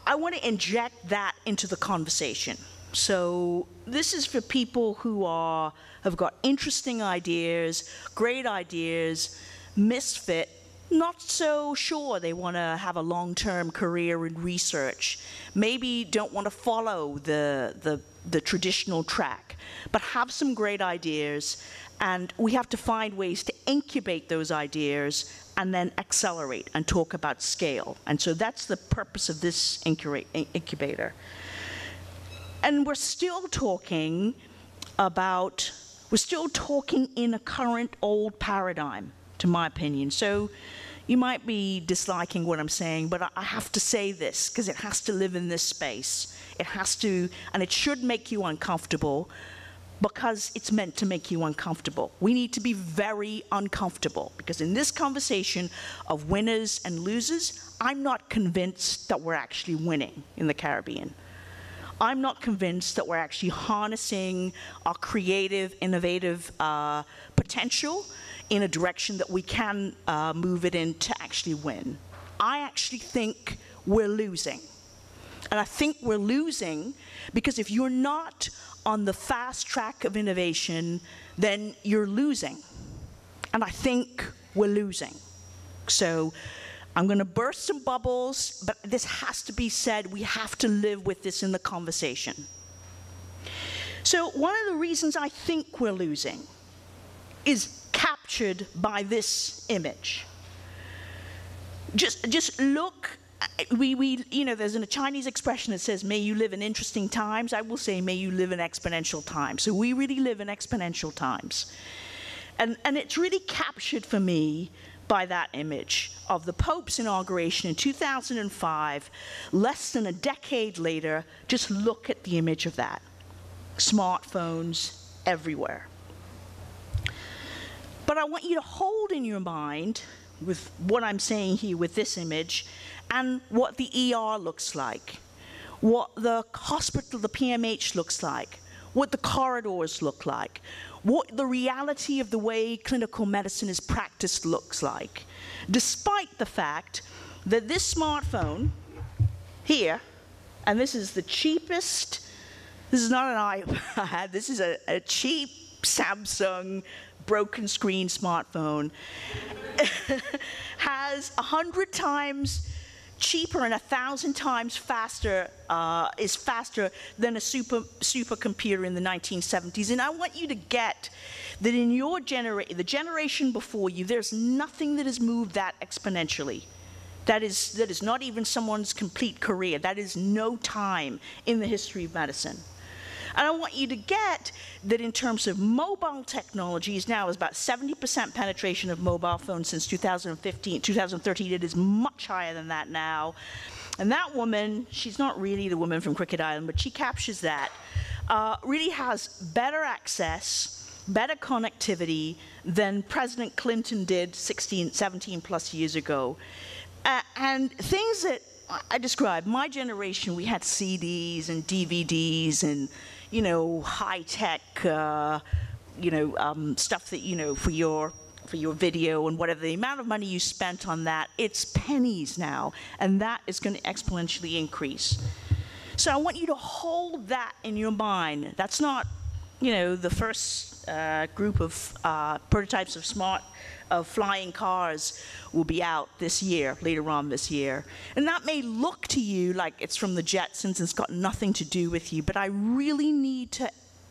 I want to inject that into the conversation. So this is for people who have got interesting ideas, great ideas, misfit, not so sure they want to have a long-term career in research, maybe don't want to follow the traditional track, but have some great ideas, and we have to find ways to incubate those ideas and then accelerate and talk about scale. And so that's the purpose of this incubator. And we're still talking in a current old paradigm, to my opinion. So you might be disliking what I'm saying, but I have to say this because it has to live in this space. It has to, and it should make you uncomfortable because it's meant to make you uncomfortable. We need to be very uncomfortable because in this conversation of winners and losers, I'm not convinced that we're actually winning in the Caribbean. I'm not convinced that we're actually harnessing our creative, innovative potential in a direction that we can move it in to actually win. I actually think we're losing. And I think we're losing because if you're not on the fast track of innovation, then you're losing. And I think we're losing. So I'm going to burst some bubbles, but this has to be said. We have to live with this in the conversation. So one of the reasons I think we're losing is captured by this image. Just look. You know, there's a Chinese expression that says, may you live in interesting times. I will say, may you live in exponential times. So we really live in exponential times. And it's really captured for me by that image of the Pope's inauguration in 2005, less than a decade later. Just look at the image of that. Smartphones everywhere. But I want you to hold in your mind, with what I'm saying here with this image, and what the ER looks like, what the hospital, the PMH looks like, what the corridors look like, what the reality of the way clinical medicine is practiced looks like, despite the fact that this smartphone here, and this is the cheapest, this is not an iPad, this is a cheap Samsung broken screen smartphone, has 100 times cheaper and 1,000 times faster, is faster than a supercomputer in the 1970s. And I want you to get that in your the generation before you, there's nothing that has moved that exponentially. That is not even someone's complete career. That is no time in the history of medicine. And I want you to get that in terms of mobile technologies, now is about 70% penetration of mobile phones since 2013. It is much higher than that now. And that woman, she's not really the woman from Cricket Island, but she captures that, really has better access, better connectivity than President Clinton did 17 plus years ago. And things that I described, my generation, we had CDs and DVDs and, you know, high-tech, stuff that, you know, for your video and whatever. The amount of money you spent on that, it's pennies now, and that is going to exponentially increase. So I want you to hold that in your mind. That's not, you know, the first group of prototypes of flying cars will be out this year, later on this year. And that may look to you like it's from the Jetsons, it's got nothing to do with you, but I really need to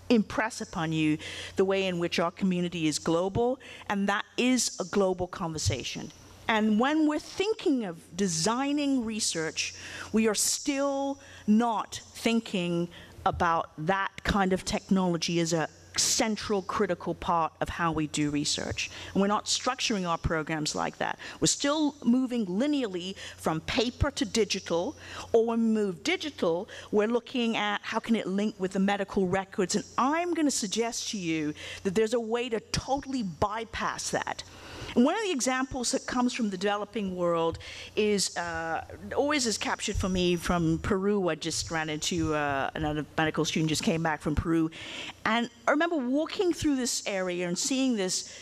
impress upon you the way in which our community is global, and that is a global conversation. And when we're thinking of designing research, we are still not thinking about that kind of technology as a central, critical part of how we do research. And we're not structuring our programs like that. We're still moving linearly from paper to digital, or when we move digital, we're looking at how can it link with the medical records. And I'm going to suggest to you that there's a way to totally bypass that. And one of the examples that comes from the developing world is, always is captured for me from Peru. I just ran into another medical student, just came back from Peru. And I remember walking through this area and seeing this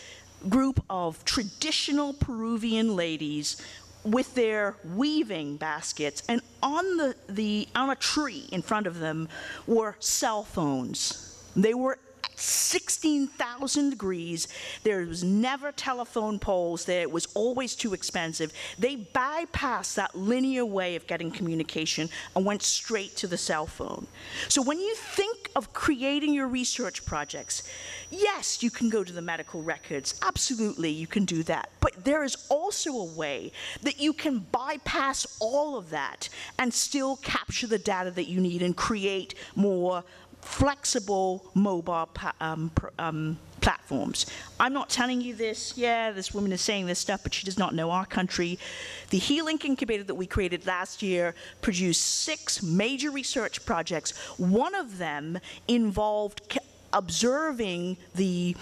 group of traditional Peruvian ladies with their weaving baskets, and on a tree in front of them were cell phones. They were at 16,000 degrees. There was never telephone poles there. It was always too expensive. They bypassed that linear way of getting communication and went straight to the cell phone. So when you think of creating your research projects, yes, you can go to the medical records. Absolutely, you can do that. But there is also a way that you can bypass all of that and still capture the data that you need and create more flexible mobile platforms. I'm not telling you this. Yeah, this woman is saying this stuff, but she does not know our country. The HeLink incubator that we created last year produced 6 major research projects. One of them involved observing the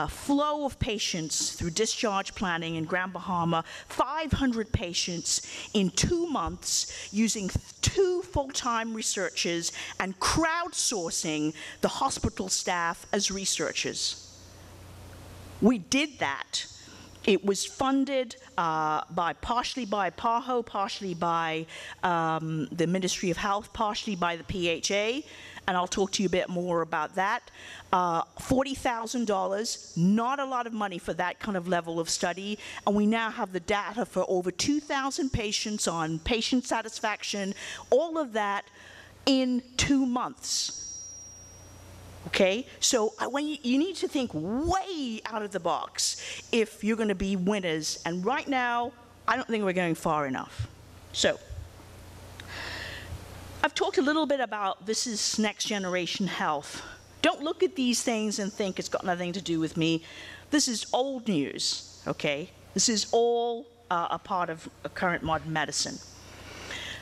flow of patients through discharge planning in Grand Bahama, 500 patients in 2 months using 2 full-time researchers and crowdsourcing the hospital staff as researchers. We did that. It was funded partially by PAHO, partially by the Ministry of Health, partially by the PHA, and I'll talk to you a bit more about that. $40,000, not a lot of money for that kind of level of study, and we now have the data for over 2,000 patients on patient satisfaction, all of that in 2 months. Okay, so when you need to think way out of the box if you're going to be winners, and right now, I don't think we're going far enough. So, I've talked a little bit about this is next generation health. Don't look at these things and think it's got nothing to do with me. This is old news, okay? This is all a part of current modern medicine.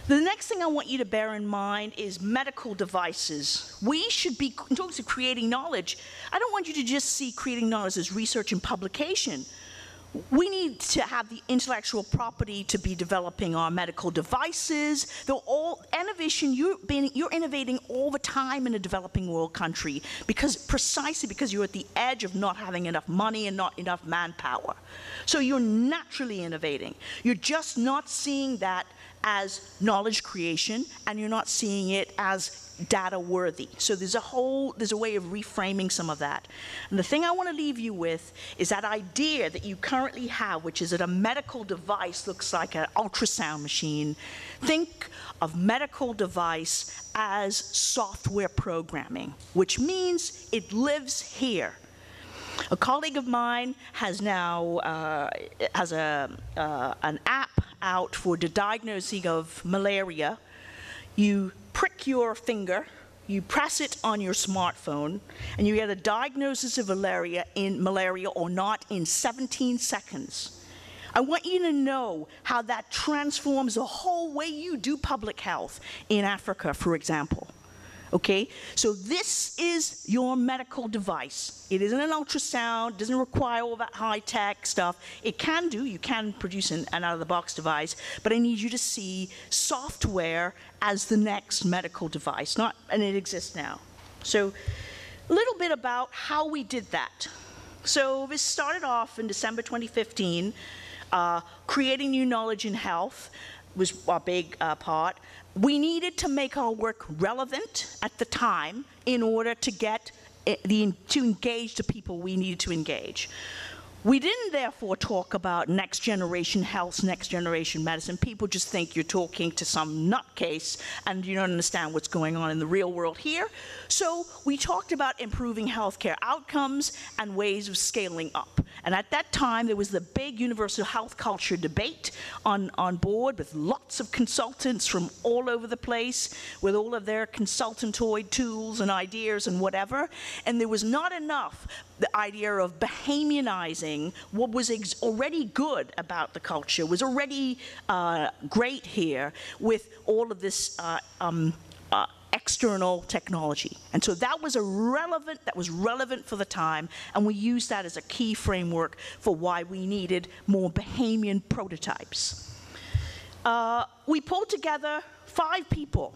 The next thing I want you to bear in mind is medical devices. We should be, in terms of creating knowledge, I don't want you to just see creating knowledge as research and publication. We need to have the intellectual property to be developing our medical devices. They're all innovation. You're innovating all the time in a developing world country precisely because you're at the edge of not having enough money and not enough manpower. So you're naturally innovating. You're just not seeing that as knowledge creation, and you're not seeing it as data worthy. So there's a way of reframing some of that. And the thing I want to leave you with is that idea that you currently have, which is that a medical device looks like an ultrasound machine. Think of medical device as software programming, which means it lives here. A colleague of mine has now an app out for the diagnosing of malaria. You prick your finger, you press it on your smartphone, and you get a diagnosis of malaria or not in 17 seconds. I want you to know how that transforms the whole way you do public health in Africa, for example. Okay, so this is your medical device. It isn't an ultrasound, doesn't require all that high-tech stuff. It can do, you can produce an out-of-the-box device, but I need you to see software as the next medical device, and it exists now. So a little bit about how we did that. So this started off in December 2015, creating new knowledge in health was a big part. We needed to make our work relevant at the time in order to get to engage the people we needed to engage. We didn't therefore talk about next generation health, next generation medicine. People just think you're talking to some nutcase and you don't understand what's going on in the real world here. So we talked about improving healthcare outcomes and ways of scaling up. And at that time, there was the big universal health culture debate on board with lots of consultants from all over the place with all of their consultantoid tools and ideas and whatever. And there was not enough the idea of Bahamianizing what was already good about the culture, was already great here with all of this external technology. And so that was relevant for the time, and we used that as a key framework for why we needed more Bahamian prototypes. We pulled together 5 people.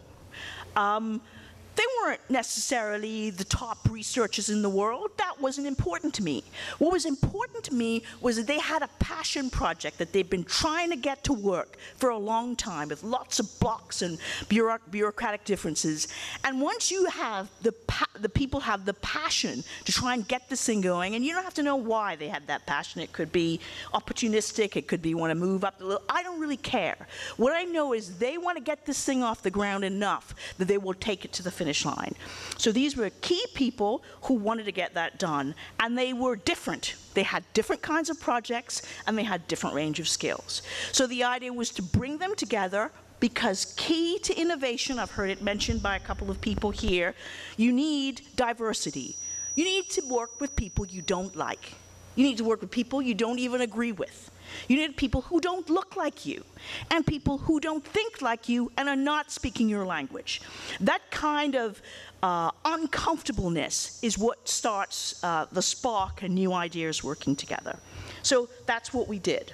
They weren't necessarily the top researchers in the world. That wasn't important to me. What was important to me was that they had a passion project that they'd been trying to get to work for a long time with lots of blocks and bureaucratic differences. And once you have the people have the passion to try and get this thing going, and you don't have to know why they had that passion. It could be opportunistic, it could be want to move up a little. I don't really care. What I know is they want to get this thing off the ground enough that they will take it to the finish line. So these were key people who wanted to get that done, and they were different. They had different kinds of projects, and they had different range of skills. So the idea was to bring them together, because key to innovation, I've heard it mentioned by a couple of people here, you need diversity. You need to work with people you don't like. You need to work with people you don't even agree with. You need people who don't look like you, and people who don't think like you and are not speaking your language. That kind of uncomfortableness is what starts the spark and new ideas working together. So that's what we did.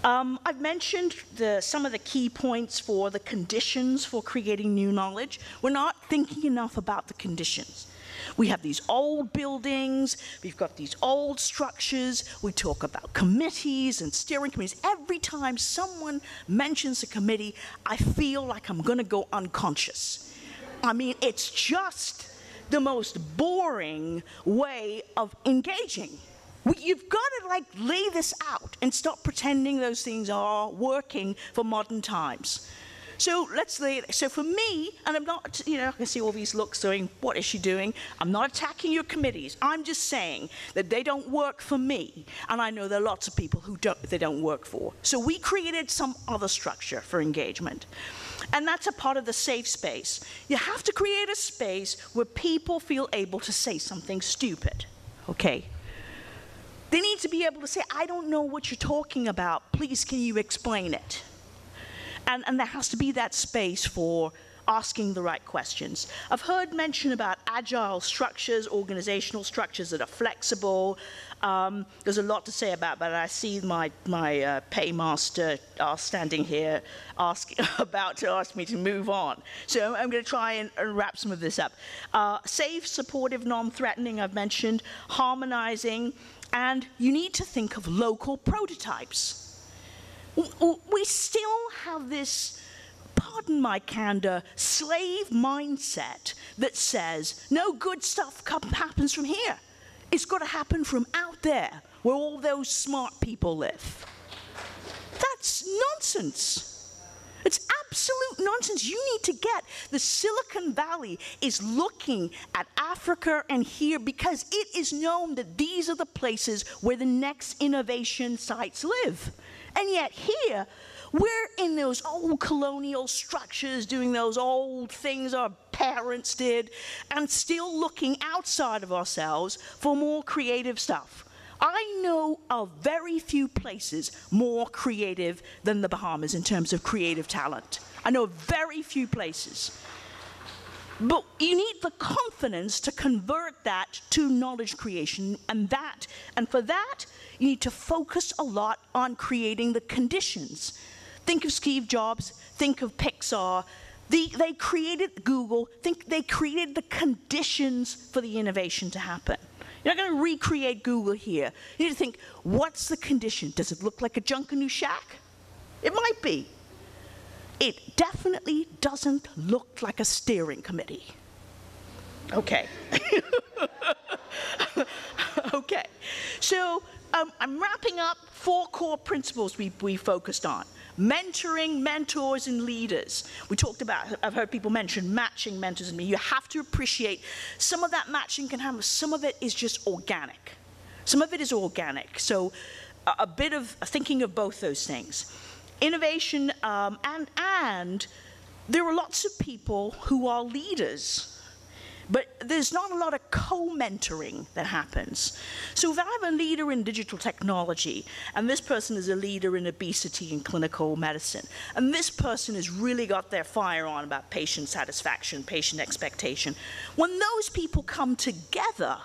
I've mentioned some of the key points for the conditions for creating new knowledge. We're not thinking enough about the conditions. We have these old buildings, we've got these old structures, we talk about committees and steering committees. Every time someone mentions a committee, I feel like I'm going to go unconscious. I mean, it's just the most boring way of engaging. You've got to like lay this out and stop pretending those things are working for modern times. So let's lay it. So for me, and I'm not, I can see all these looks going, what is she doing? I'm not attacking your committees. I'm just saying that they don't work for me. And I know there are lots of people who they don't work for. So we created some other structure for engagement. And that's a part of the safe space. You have to create a space where people feel able to say something stupid, okay? They need to be able to say, I don't know what you're talking about. Please, can you explain it? And there has to be that space for asking the right questions. I've heard mention about agile structures, organizational structures that are flexible. There's a lot to say about that. I see my paymaster standing here about to ask me to move on. So I'm going to try and wrap some of this up. Safe, supportive, non-threatening, I've mentioned. Harmonizing. And you need to think of local prototypes. We still have this, pardon my candor, slave mindset that says, no good stuff happens from here. It's got to happen from out there, where all those smart people live. That's nonsense. It's absolute nonsense. You need to get the Silicon Valley is looking at Africa and here because it is known that these are the places where the next innovation sites live. And yet here, we're in those old colonial structures, doing those old things our parents did, and still looking outside of ourselves for more creative stuff. I know of very few places more creative than the Bahamas in terms of creative talent. I know of very few places. But you need the confidence to convert that to knowledge creation, and for that, you need to focus a lot on creating the conditions. Think of Steve Jobs, think of Pixar. They created Google, they created the conditions for the innovation to happen. You're not going to recreate Google here. You need to think, what's the condition? Does it look like a Junkanoo shack? It might be. It definitely doesn't look like a steering committee. Okay. Okay. So I'm wrapping up 4 core principles we focused on. Mentoring, mentors, and leaders. We talked about, I've heard people mention matching mentors and me. You have to appreciate some of that matching can happen. Some of it is just organic. Some of it is organic. So a bit of thinking of both those things. Innovation, and there are lots of people who are leaders, but there's not a lot of co-mentoring that happens. So if I have a leader in digital technology, and this person is a leader in obesity and clinical medicine, and this person has really got their fire on about patient satisfaction, patient expectation, when those people come together,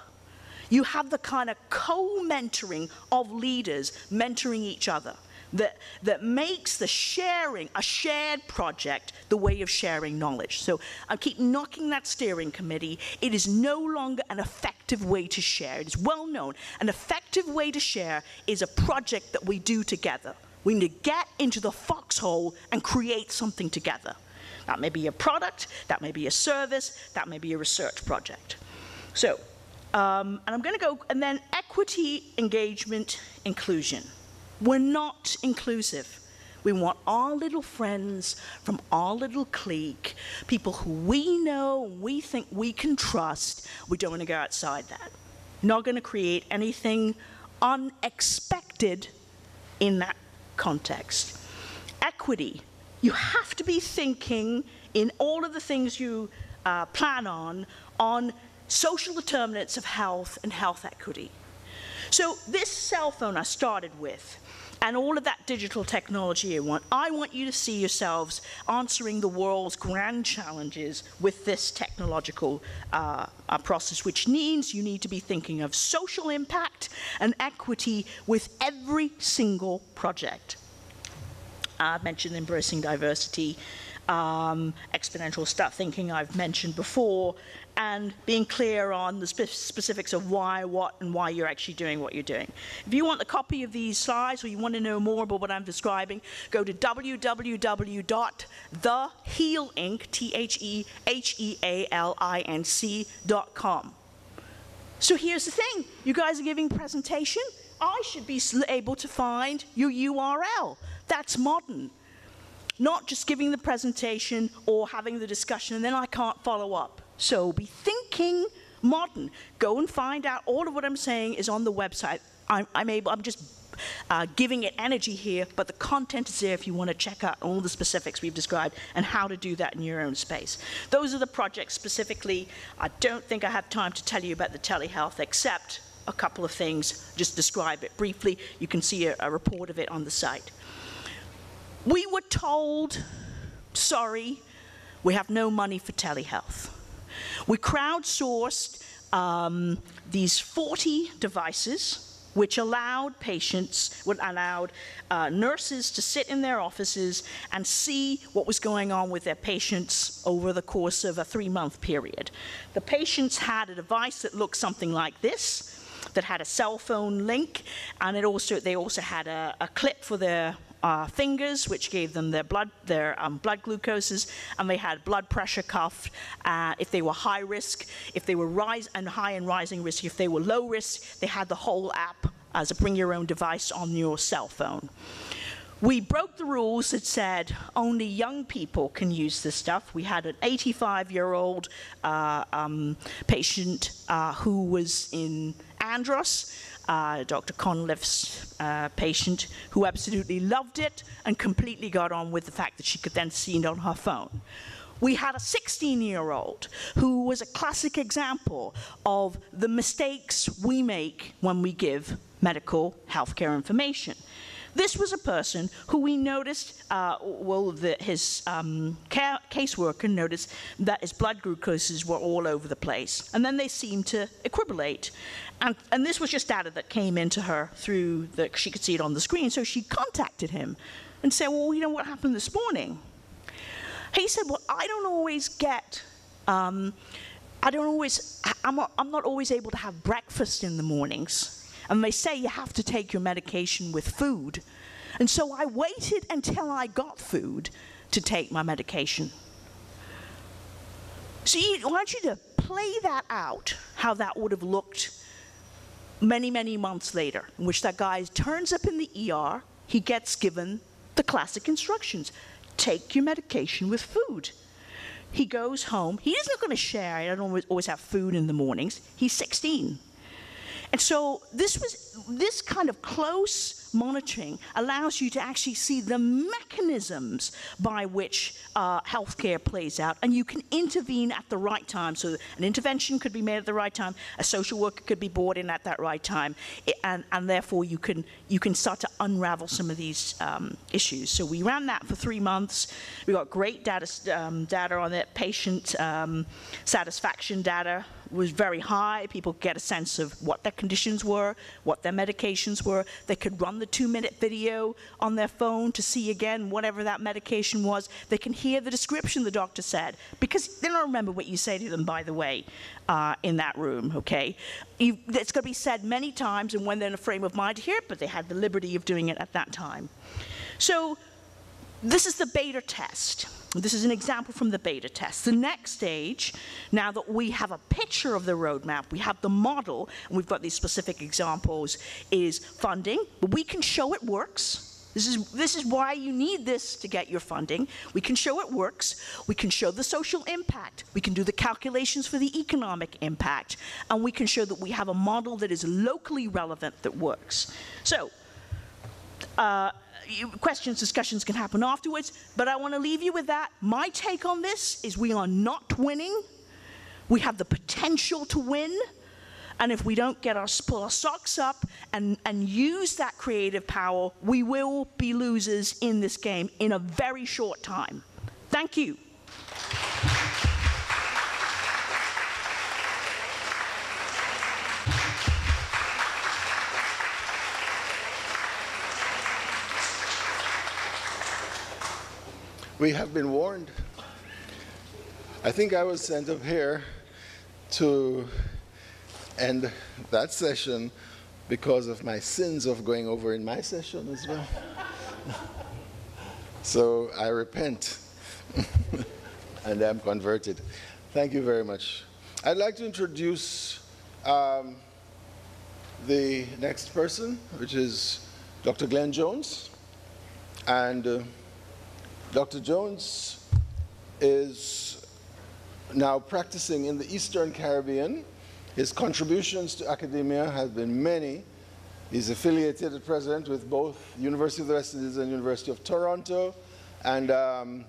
you have the kind of co-mentoring of leaders mentoring each other. that makes the sharing, a shared project, the way of sharing knowledge. So I keep knocking that steering committee. It is no longer an effective way to share. It is well known. An effective way to share is a project that we do together. We need to get into the foxhole and create something together. That may be a product, that may be a service, that may be a research project. So, and I'm going to go, and then equity, engagement, inclusion. We're not inclusive. We want our little friends from our little clique, people who we know, we think we can trust. We don't want to go outside that. Not going to create anything unexpected in that context. Equity. You have to be thinking in all of the things you plan on social determinants of health and health equity. So this cell phone I started with, and all of that digital technology I want you to see yourselves answering the world's grand challenges with this technological process, which means you need to be thinking of social impact and equity with every single project. I mentioned embracing diversity, exponential thinking I've mentioned before, and being clear on the specifics of why, what, and why you're actually doing what you're doing. If you want a copy of these slides or you want to know more about what I'm describing, go to www.thehealinc.com. So here's the thing. You guys are giving a presentation. I should be able to find your URL. That's modern. Not just giving the presentation or having the discussion and then I can't follow up. So be thinking modern. Go and find out. All of what I'm saying is on the website. I'm just giving it energy here, but the content is there if you want to check out all the specifics we've described and how to do that in your own space. Those are the projects specifically. I don't think I have time to tell you about the telehealth except a couple of things, just describe it briefly. You can see a report of it on the site. We were told, sorry, we have no money for telehealth. We crowdsourced these 40 devices, which allowed nurses to sit in their offices and see what was going on with their patients over the course of a 3-month period. The patients had a device that looked something like this, that had a cell phone link, and they also had a clip for their fingers, which gave them their blood glucoses, and they had blood pressure cuffed if they were high risk, if they were high and rising risk, if they were low risk, they had the whole app as a bring your own device on your cell phone. We broke the rules that said only young people can use this stuff. We had an 85-year-old patient who was in Andros, Dr. Conliff's patient, who absolutely loved it and completely got on with the fact that she could then see it on her phone. We had a 16-year-old who was a classic example of the mistakes we make when we give medical healthcare information. This was a person who we noticed, his caseworker noticed that his blood glucoses were all over the place, and then they seemed to equilibrate. And this was just data that came into her through she could see it on the screen, so she contacted him and said, well, you know what happened this morning? He said, well, I'm not always able to have breakfast in the mornings. And they say you have to take your medication with food. And so I waited until I got food to take my medication. So I want you to play that out, how that would have looked many, many months later, in which that guy turns up in the ER, he gets given the classic instructions. Take your medication with food. He goes home. He isn't going to share. I don't always have food in the mornings. He's 16. And so this kind of close monitoring allows you to actually see the mechanisms by which healthcare plays out, and you can intervene at the right time. So an intervention could be made at the right time, a social worker could be brought in at that right time, and therefore you can start to unravel some of these issues. So we ran that for 3 months. We got great data on it, patient satisfaction data. was very high. People could get a sense of what their conditions were, what their medications were. They could run the 2-minute video on their phone to see again whatever that medication was. They can hear the description the doctor said, because they don't remember what you say to them, by the way, in that room, okay? It's going to be said many times, and when they're in a frame of mind to hear it, but they had the liberty of doing it at that time. So this is the beta test. This is an example from the beta test. The next stage, now that we have a picture of the roadmap, we have the model, and we've got these specific examples, is funding. But we can show it works. This is why you need this to get your funding. We can show it works. We can show the social impact. We can do the calculations for the economic impact. And we can show that we have a model that is locally relevant that works. So, questions, discussions can happen afterwards, but I want to leave you with that. My take on this is we are not winning. We have the potential to win. And if we don't pull our socks up and use that creative power, we will be losers in this game in a very short time. Thank you. We have been warned. I think I was sent up here to end that session because of my sins of going over in my session as well. So I repent and I'm converted. Thank you very much. I'd like to introduce the next person, which is Dr. Glenn Jones. And Dr. Jones is now practicing in the Eastern Caribbean. His contributions to academia have been many. He's affiliated at present with both University of the West Indies and University of Toronto. And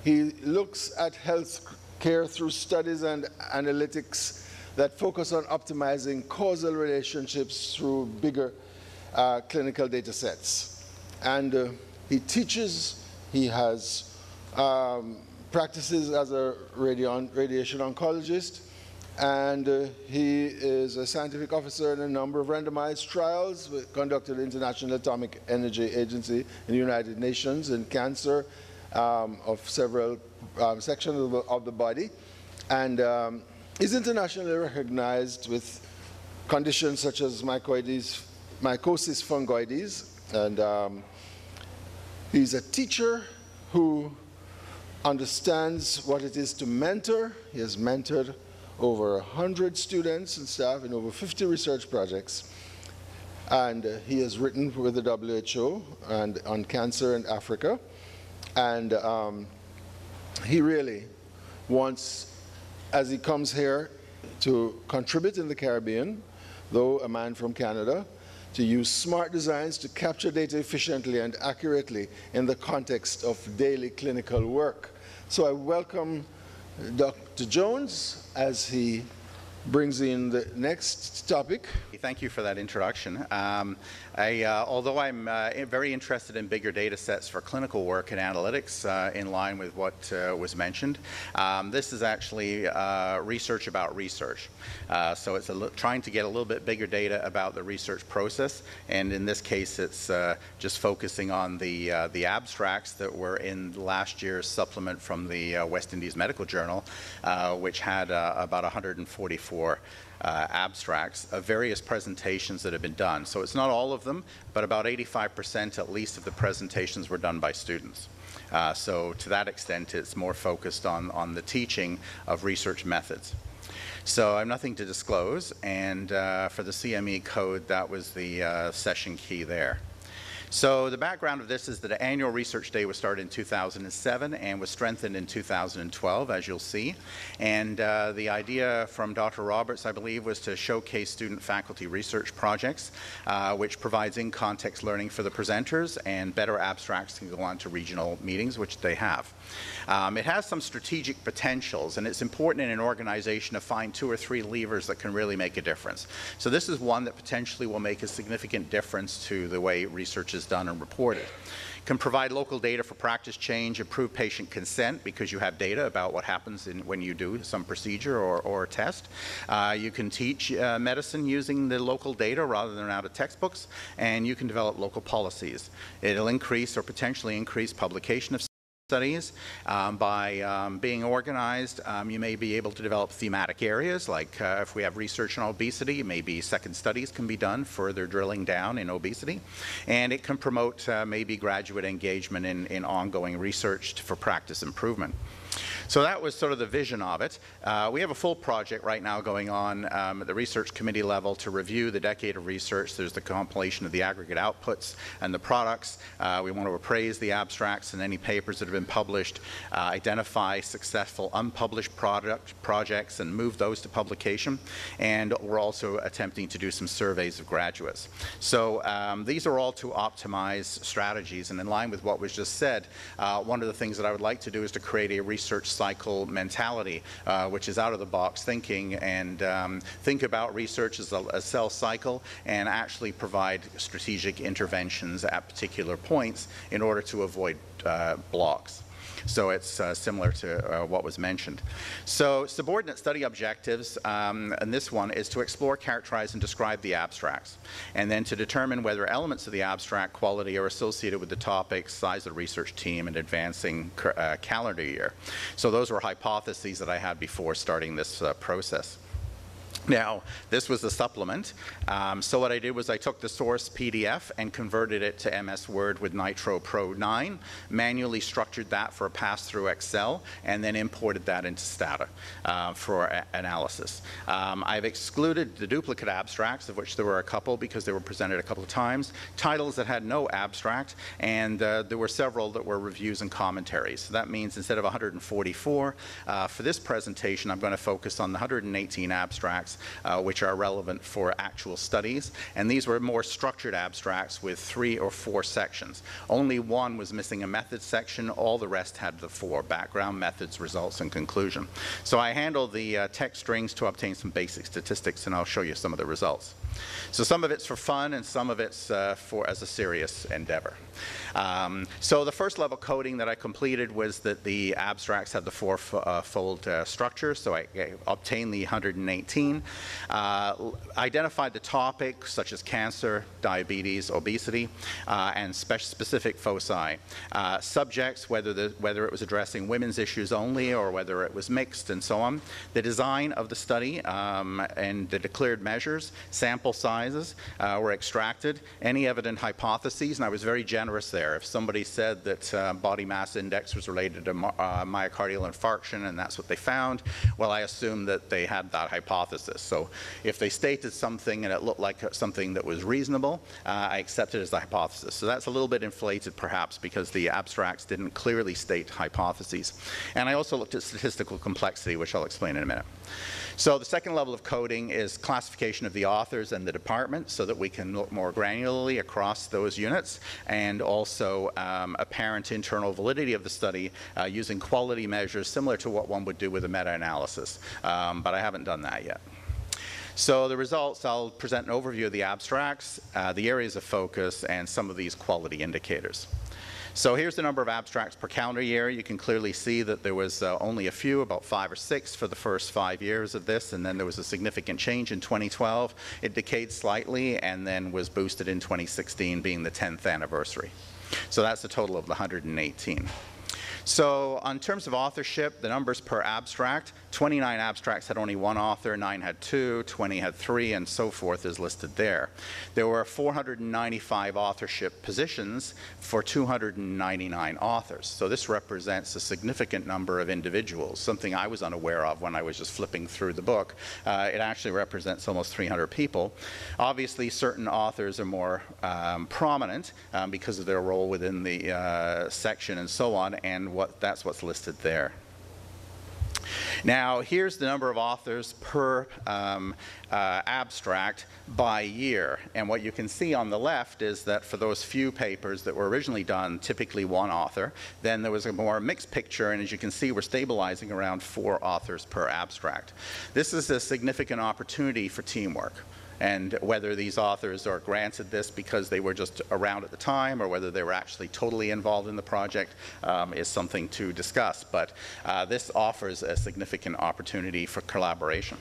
he looks at health care through studies and analytics that focus on optimizing causal relationships through bigger clinical data sets. And he teaches, he has practices as a radiation oncologist, and he is a scientific officer in a number of randomized trials conducted at the International Atomic Energy Agency in the United Nations in cancer of several sections of the body. And is internationally recognized with conditions such as mycosis fungoides. And he's a teacher who understands what it is to mentor. He has mentored over 100 students and staff in over 50 research projects. And he has written with the WHO and on cancer in Africa. And he really wants, as he comes here, to contribute in the Caribbean, though a man from Canada, to use smart designs to capture data efficiently and accurately in the context of daily clinical work. So I welcome Dr. Jones as he brings in the next topic. Thank you for that introduction. Although I'm very interested in bigger data sets for clinical work and analytics in line with what was mentioned, this is actually research about research. So it's trying to get a little bit bigger data about the research process, and in this case it's just focusing on the abstracts that were in last year's supplement from the West Indies Medical Journal, which had about 144 abstracts of various presentations that have been done. So it's not all of them, but about 85% at least of the presentations were done by students. So to that extent, it's more focused on the teaching of research methods. So I have nothing to disclose, and for the CME code, that was the session key there. So the background of this is that an annual research day was started in 2007 and was strengthened in 2012, as you'll see. And the idea from Dr. Roberts, I believe, was to showcase student-faculty research projects, which provides in-context learning for the presenters, and better abstracts can go on to regional meetings, which they have. It has some strategic potentials, and it's important in an organization to find 2 or 3 levers that can really make a difference. So this is one that potentially will make a significant difference to the way research is done and reported. can provide local data for practice change, improve patient consent because you have data about what happens when you do some procedure or test. You can teach medicine using the local data rather than out of textbooks, and you can develop local policies. It'll increase or potentially increase publication of studies. By being organized, you may be able to develop thematic areas, like if we have research on obesity, maybe second studies can be done, further drilling down in obesity. And it can promote maybe graduate engagement in ongoing research for practice improvement. So that was sort of the vision of it. We have a full project right now going on at the research committee level to review the decade of research. There's the compilation of the aggregate outputs and the products. We want to appraise the abstracts and any papers that have been published, identify successful unpublished projects and move those to publication. And we're also attempting to do some surveys of graduates. So these are all to optimize strategies. And in line with what was just said, one of the things that I would like to do is to create a research cycle mentality, which is out-of-the-box thinking, and think about research as a cell cycle and actually provide strategic interventions at particular points in order to avoid blocks. So it's similar to what was mentioned. So subordinate study objectives, and this one is to explore, characterize, and describe the abstracts, and then to determine whether elements of the abstract quality are associated with the topic, size of the research team, and advancing calendar year. So those were hypotheses that I had before starting this process. Now, this was the supplement. So what I did was I took the source PDF and converted it to MS Word with Nitro Pro 9, manually structured that for a pass-through Excel, and then imported that into Stata for analysis. I've excluded the duplicate abstracts, of which there were a couple because they were presented a couple of times, titles that had no abstract, and there were several that were reviews and commentaries. So that means instead of 144, for this presentation, I'm going to focus on the 118 abstracts which are relevant for actual studies, and these were more structured abstracts with 3 or 4 sections. Only one was missing a methods section. All the rest had the 4: background, methods, results, and conclusion. So I handled the text strings to obtain some basic statistics, and I'll show you some of the results. So some of it's for fun, and some of it's as a serious endeavor. So the first level coding that I completed was that the abstracts have the 4-fold structure. So I obtained the 118, identified the topic such as cancer, diabetes, obesity, and specific foci. Subjects, whether it was addressing women's issues only or whether it was mixed, and so on. The design of the study and the declared measures, sample sizes were extracted, any evident hypotheses, and I was very generous there. If somebody said that body mass index was related to myocardial infarction and that's what they found, well, I assumed that they had that hypothesis. So if they stated something and it looked like something that was reasonable, I accepted it as the hypothesis. So that's a little bit inflated perhaps because the abstracts didn't clearly state hypotheses. And I also looked at statistical complexity, which I'll explain in a minute. So the second level of coding is classification of the authors and the department so that we can look more granularly across those units, and also apparent internal validity of the study using quality measures similar to what one would do with a meta-analysis. But I haven't done that yet. So the results, I'll present an overview of the abstracts, the areas of focus, and some of these quality indicators. So here's the number of abstracts per calendar year. You can clearly see that there was only a few, about 5 or 6 for the first 5 years of this, and then there was a significant change in 2012. It decayed slightly and then was boosted in 2016, being the 10th anniversary. So that's the total of the 118. So in terms of authorship, the numbers per abstract, 29 abstracts had only 1 author, 9 had 2, 20 had 3, and so forth is listed there. There were 495 authorship positions for 299 authors. So this represents a significant number of individuals, something I was unaware of when I was just flipping through the book. It actually represents almost 300 people. Obviously, certain authors are more prominent because of their role within the section and so on, and that's what's listed there. Now, here's the number of authors per abstract by year. And what you can see on the left is that for those few papers that were originally done, typically 1 author, then there was a more mixed picture, and as you can see, we're stabilizing around 4 authors per abstract. This is a significant opportunity for teamwork. And whether these authors are granted this because they were just around at the time or whether they were actually totally involved in the project is something to discuss. But this offers a significant opportunity for collaboration.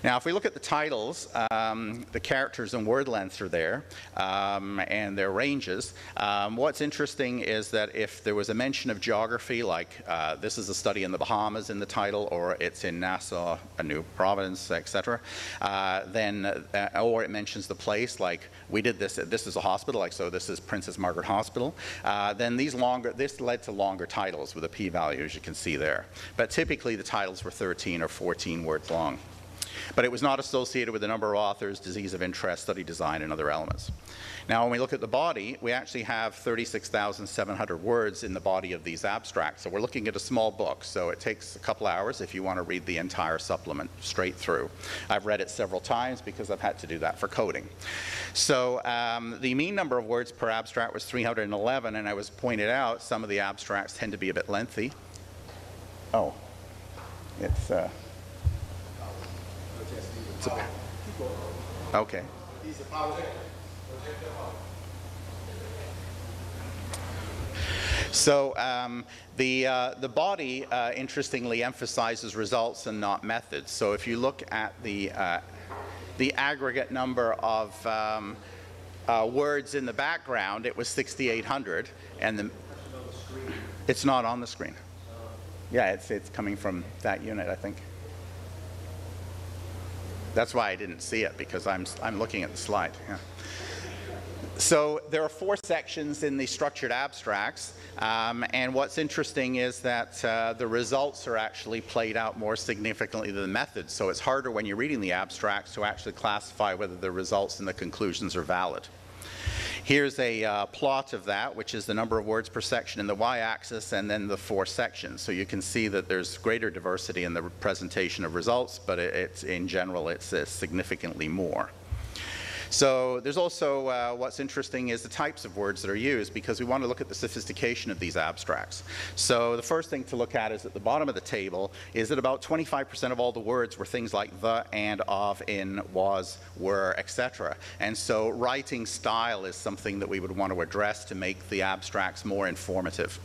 Now, if we look at the titles, the characters and word lengths are there, and their ranges. What's interesting is that if there was a mention of geography, like this is a study in the Bahamas in the title, or it's in Nassau, New Providence, etc., then, or it mentions the place, like we did this is a hospital, like so this is Princess Margaret Hospital, then this led to longer titles with a p-value, as you can see there. But typically the titles were 13 or 14 words long. But it was not associated with the number of authors, disease of interest, study design, and other elements. Now, when we look at the body, we actually have 36,700 words in the body of these abstracts. So we're looking at a small book, so it takes a couple hours if you want to read the entire supplement straight through. I've read it several times because I've had to do that for coding. So the mean number of words per abstract was 311, and I was pointed out some of the abstracts tend to be a bit lengthy. Oh, it's... Okay. So the body, interestingly, emphasizes results and not methods. So if you look at the aggregate number of words in the background, it was 6,800, and it's not on the screen. Yeah, it's coming from that unit, I think. That's why I didn't see it, because I'm looking at the slide. Yeah. So there are 4 sections in the structured abstracts, and what's interesting is that the results are actually played out more significantly than the methods. So it's harder when you're reading the abstracts to actually classify whether the results and the conclusions are valid. Here's a plot of that, which is the number of words per section in the y-axis, and then the 4 sections. So you can see that there's greater diversity in the presentation of results, but in general, it's significantly more. So there's also, what's interesting is the types of words that are used, because we want to look at the sophistication of these abstracts. So the first thing to look at is at the bottom of the table is that about 25% of all the words were things like the, and, of, in, was, were, etc. And so writing style is something that we would want to address to make the abstracts more informative.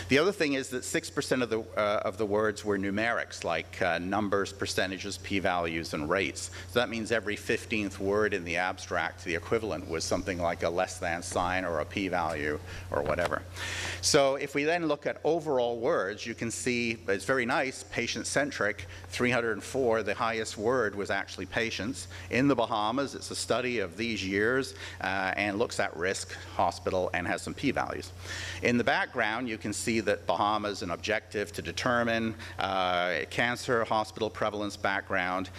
The other thing is that 6% of the words were numerics, like numbers, percentages, p-values, and rates. So that means every 15th word in the abstract, the equivalent was something like a less than sign or a p-value or whatever. So if we then look at overall words, you can see it's very nice, patient-centric, 304, the highest word was actually patients. In the Bahamas, it's a study of these years and looks at risk, hospital, and has some p-values. In the background, you can see that Bahamas, an objective to determine cancer, hospital prevalence background,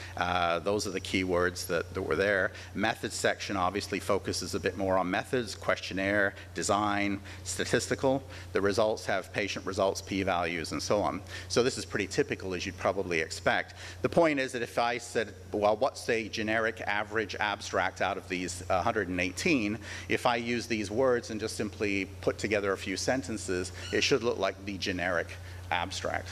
those are the keywords that were there. Methods section obviously focuses a bit more on methods, questionnaire, design, statistical. The results have patient results, p-values, and so on. So this is pretty typical, as you'd probably expect. The point is that if I said, well, what's a generic average abstract out of these 118, if I use these words and just simply put together a few sentences, it should look like the generic abstract.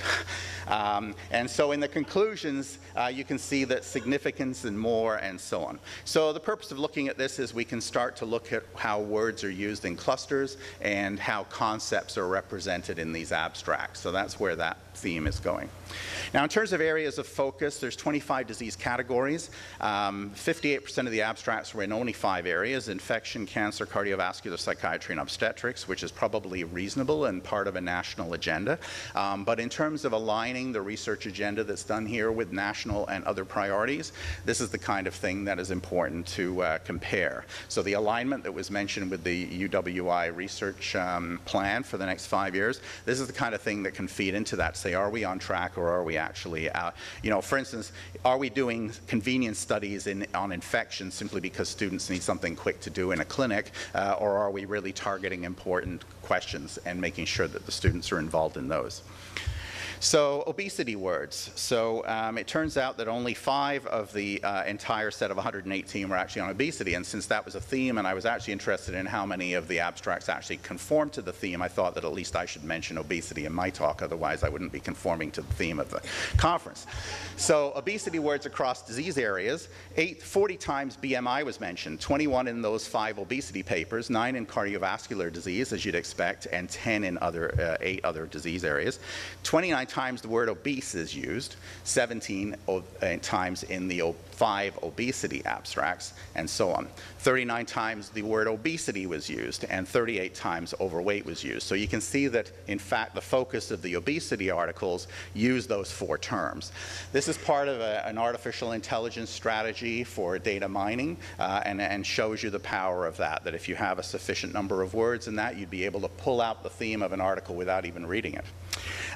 And so in the conclusions, you can see that significance and more and so on. So the purpose of looking at this is we can start to look at how words are used in clusters and how concepts are represented in these abstracts. So that's where that theme is going. Now, in terms of areas of focus, there's 25 disease categories. 58% of the abstracts were in only 5 areas: infection, cancer, cardiovascular, psychiatry, and obstetrics, which is probably reasonable and part of a national agenda. But in terms of aligning the research agenda that's done here with national and other priorities, this is the kind of thing that is important to compare. So the alignment that was mentioned with the UWI research plan for the next 5 years, this is the kind of thing that can feed into that. Say, are we on track, or are we actually out? You know, for instance, are we doing convenience studies on infection simply because students need something quick to do in a clinic, or are we really targeting important questions and making sure that the students are involved in those? So obesity words. So it turns out that only 5 of the entire set of 118 were actually on obesity, and since that was a theme and I was actually interested in how many of the abstracts actually conform to the theme, I thought that at least I should mention obesity in my talk, otherwise I wouldn't be conforming to the theme of the conference. So obesity words across disease areas, 40 times BMI was mentioned, 21 in those 5 obesity papers, 9 in cardiovascular disease, as you'd expect, and 10 in 8 other disease areas. 29 times the word obese is used, 17 times in the 5 obesity abstracts, and so on. 39 times the word obesity was used, and 38 times overweight was used. So you can see that, in fact, the focus of the obesity articles use those 4 terms. This is part of an artificial intelligence strategy for data mining, and shows you the power of that, that if you have a sufficient number of words in that, you'd be able to pull out the theme of an article without even reading it.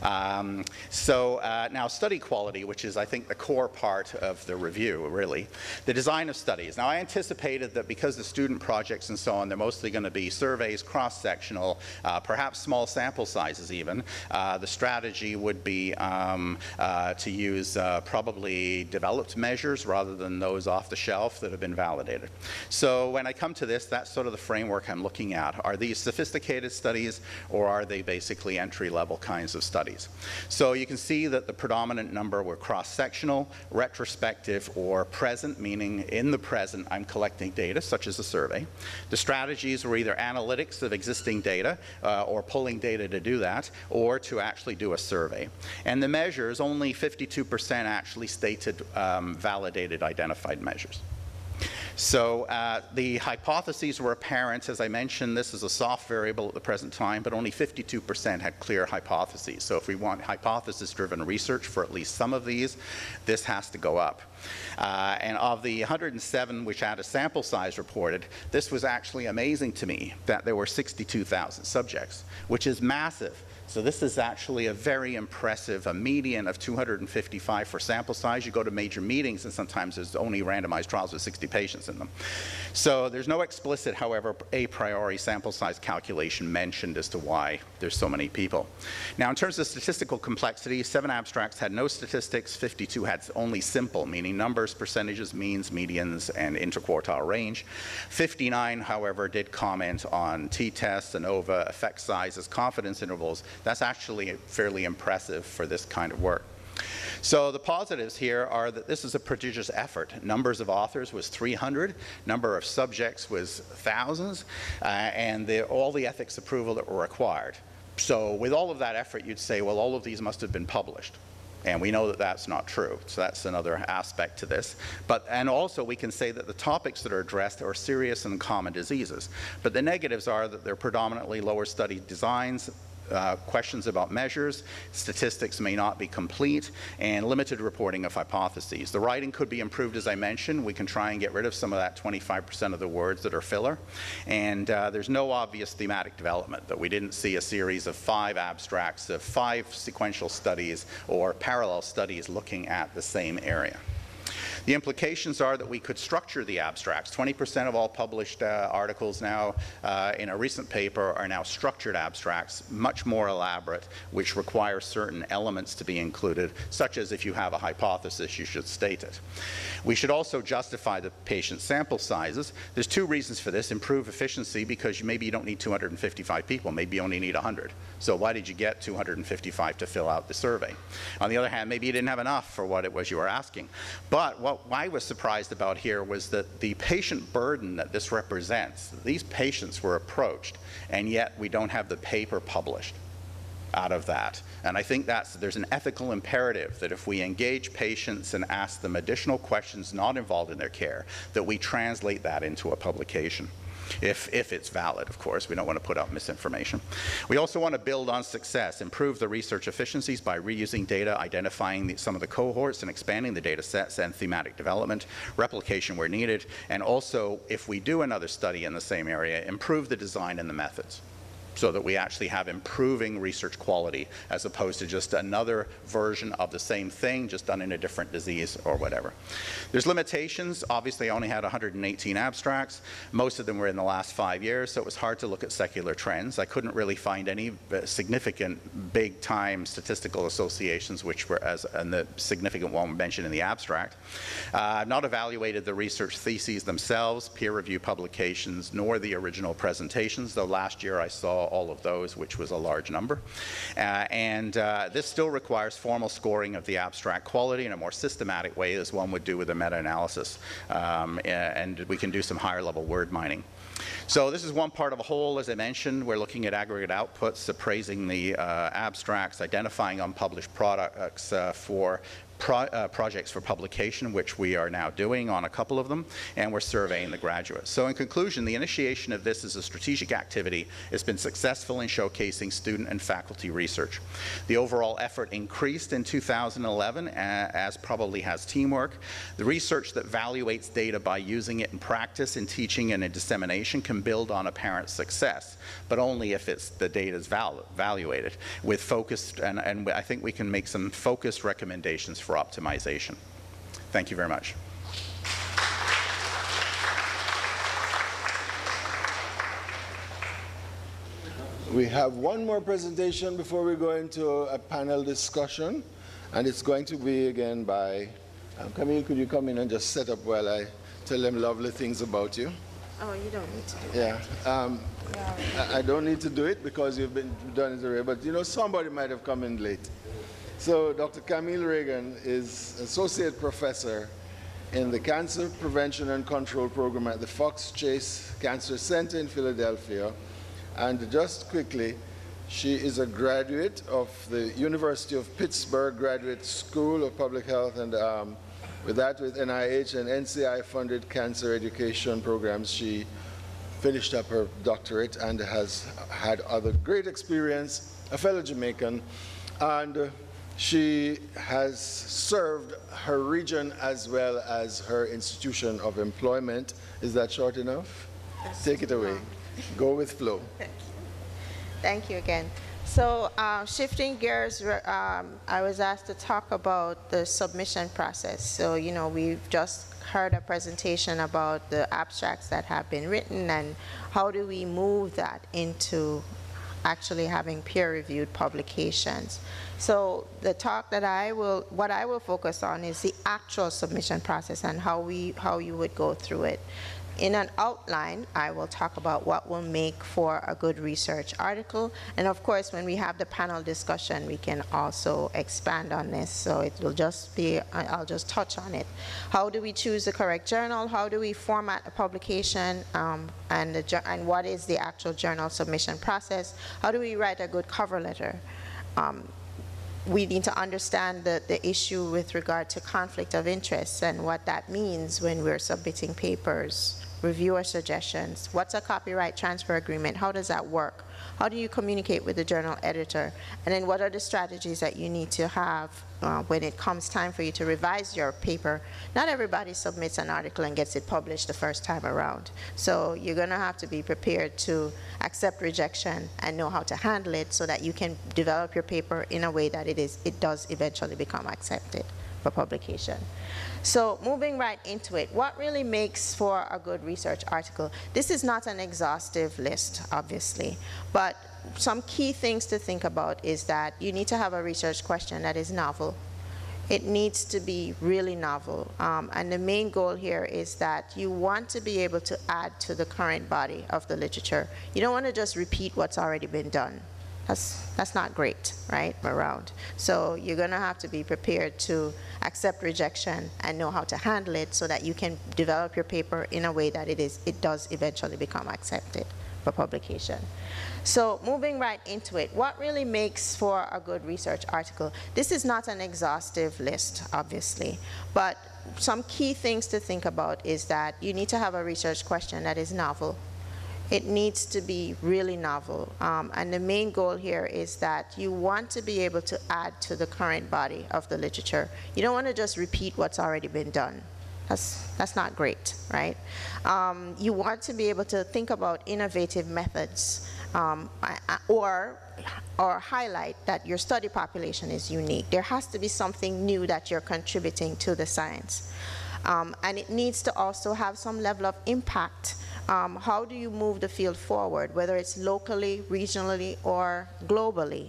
Now study quality, which is I think the core part of the review really, the design of studies. Now I anticipated that because the student projects and so on, they're mostly going to be surveys, cross-sectional, perhaps small sample sizes even. The strategy would be to use probably developed measures rather than those off the shelf that have been validated. So when I come to this, that's sort of the framework I'm looking at. Are these sophisticated studies, or are they basically entry-level kinds of studies? So you can see that the predominant number were cross-sectional, retrospective, or present, meaning in the present I'm collecting data, such as a survey. The strategies were either analytics of existing data, or pulling data to do that, or to actually do a survey. And the measures, only 52% actually stated validated identified measures. So the hypotheses were apparent. As I mentioned, this is a soft variable at the present time, but only 52% had clear hypotheses. So if we want hypothesis-driven research for at least some of these, this has to go up. And of the 107 which had a sample size reported, this was actually amazing to me that there were 62,000 subjects, which is massive. So this is actually a very impressive, a median of 255 for sample size. You go to major meetings and sometimes there's only randomized trials with 60 patients in them. So there's no explicit, however, a priori sample size calculation mentioned as to why there's so many people. Now in terms of statistical complexity, 7 abstracts had no statistics, 52 had only simple, meaning numbers, percentages, means, medians, and interquartile range. 59, however, did comment on t-tests, ANOVA, effect sizes, confidence intervals. That's actually fairly impressive for this kind of work. So the positives here are that this is a prodigious effort. Numbers of authors was 300, number of subjects was thousands, and all the ethics approval that were required. So with all of that effort, you'd say, well, all of these must have been published. And we know that that's not true. So that's another aspect to this. And also we can say that the topics that are addressed are serious and common diseases. But the negatives are that they're predominantly lower study designs, questions about measures, statistics may not be complete, and limited reporting of hypotheses. The writing could be improved, as I mentioned. We can try and get rid of some of that 25% of the words that are filler. And there's no obvious thematic development, that we didn't see a series of 5 abstracts of 5 sequential studies or parallel studies looking at the same area. The implications are that we could structure the abstracts. 20% of all published articles now in a recent paper are now structured abstracts, much more elaborate, which require certain elements to be included, such as if you have a hypothesis, you should state it. We should also justify the patient sample sizes. There's 2 reasons for this. Improve efficiency, because maybe you don't need 255 people, maybe you only need 100. So why did you get 255 to fill out the survey? On the other hand, maybe you didn't have enough for what it was you were asking. But what I was surprised about here was that the patient burden that this represents, these patients were approached, and yet we don't have the paper published out of that. And I think there's an ethical imperative that if we engage patients and ask them additional questions not involved in their care, that we translate that into a publication. If it's valid, of course. We don't want to put out misinformation. We also want to build on success, improve the research efficiencies by reusing data, identifying some of the cohorts and expanding the data sets, and thematic development, replication where needed, and also, if we do another study in the same area, improve the design and the methods. so that we actually have improving research quality as opposed to just another version of the same thing just done in a different disease or whatever. There's limitations. Obviously, I only had 118 abstracts. Most of them were in the last 5 years, so it was hard to look at secular trends. I couldn't really find any significant big-time statistical associations, which were, and the significant one mentioned in the abstract. I've not evaluated the research theses themselves, peer-reviewed publications, nor the original presentations, though last year I saw all of those, which was a large number. This still requires formal scoring of the abstract quality in a more systematic way, as one would do with a meta-analysis. And we can do some higher-level word mining. So this is one part of a whole, as I mentioned. We're looking at aggregate outputs, appraising the abstracts, identifying unpublished products for projects for publication, which we are now doing on a couple of them, and we're surveying the graduates. So in conclusion, the initiation of this as a strategic activity has been successful in showcasing student and faculty research. The overall effort increased in 2011, as probably has teamwork. The research that evaluates data by using it in practice, in teaching, and in dissemination can build on apparent success, but only if the data is evaluated with focused, and I think we can make some focused recommendations for optimization. Thank you very much. We have one more presentation before we go into a panel discussion, and it's going to be again by Camille. Could you come in and just set up while I tell them lovely things about you? Oh, you don't need to do that. Yeah. I don't need to do it because you've done it already, but you know, somebody might have come in late. So Dr. Camille Reagan is Associate Professor in the Cancer Prevention and Control Program at the Fox Chase Cancer Center in Philadelphia. And just quickly, she is a graduate of the University of Pittsburgh Graduate School of Public Health, and with NIH and NCI-funded cancer education programs, she finished up her doctorate and has had other great experience, a fellow Jamaican, and she has served her region as well as her institution of employment. Is that short enough? That's Take it away. Go with flow. Thank you again. So shifting gears, I was asked to talk about the submission process. So, you know, we've just heard a presentation about the abstracts that have been written and how do we move that into actually having peer-reviewed publications. So the talk that what I will focus on is the actual submission process and how you would go through it. In an outline, I will talk about what will make for a good research article. And of course, when we have the panel discussion, we can also expand on this. So it will just be, I'll just touch on it. How do we choose the correct journal? How do we format a publication? And what is the actual journal submission process? How do we write a good cover letter? We need to understand the issue with regard to conflict of interest and what that means when we're submitting papers, reviewer suggestions. What's a copyright transfer agreement? How does that work? How do you communicate with the journal editor? And then what are the strategies that you need to have when it comes time for you to revise your paper? Not everybody submits an article and gets it published the first time around. So you're going to have to be prepared to accept rejection and know how to handle it so that you can develop your paper in a way that it does eventually become accepted for publication. So moving right into it, what really makes for a good research article? This is not an exhaustive list, obviously, but some key things to think about is that you need to have a research question that is novel. It needs to be really novel. And the main goal here is that you want to be able to add to the current body of the literature. You don't want to just repeat what's already been done. That's not great, right, around. So you're going to have to be prepared to accept rejection and know how to handle it so that you can develop your paper in a way that it does eventually become accepted for publication. So moving right into it, what really makes for a good research article? This is not an exhaustive list, obviously, but some key things to think about is that you need to have a research question that is novel. It needs to be really novel. And the main goal here is that you want to be able to add to the current body of the literature. You don't want to just repeat what's already been done. That's not great, right? You want to be able to think about innovative methods or highlight that your study population is unique. There has to be something new that you're contributing to the science. And it needs to also have some level of impact. How do you move the field forward, whether it's locally, regionally, or globally?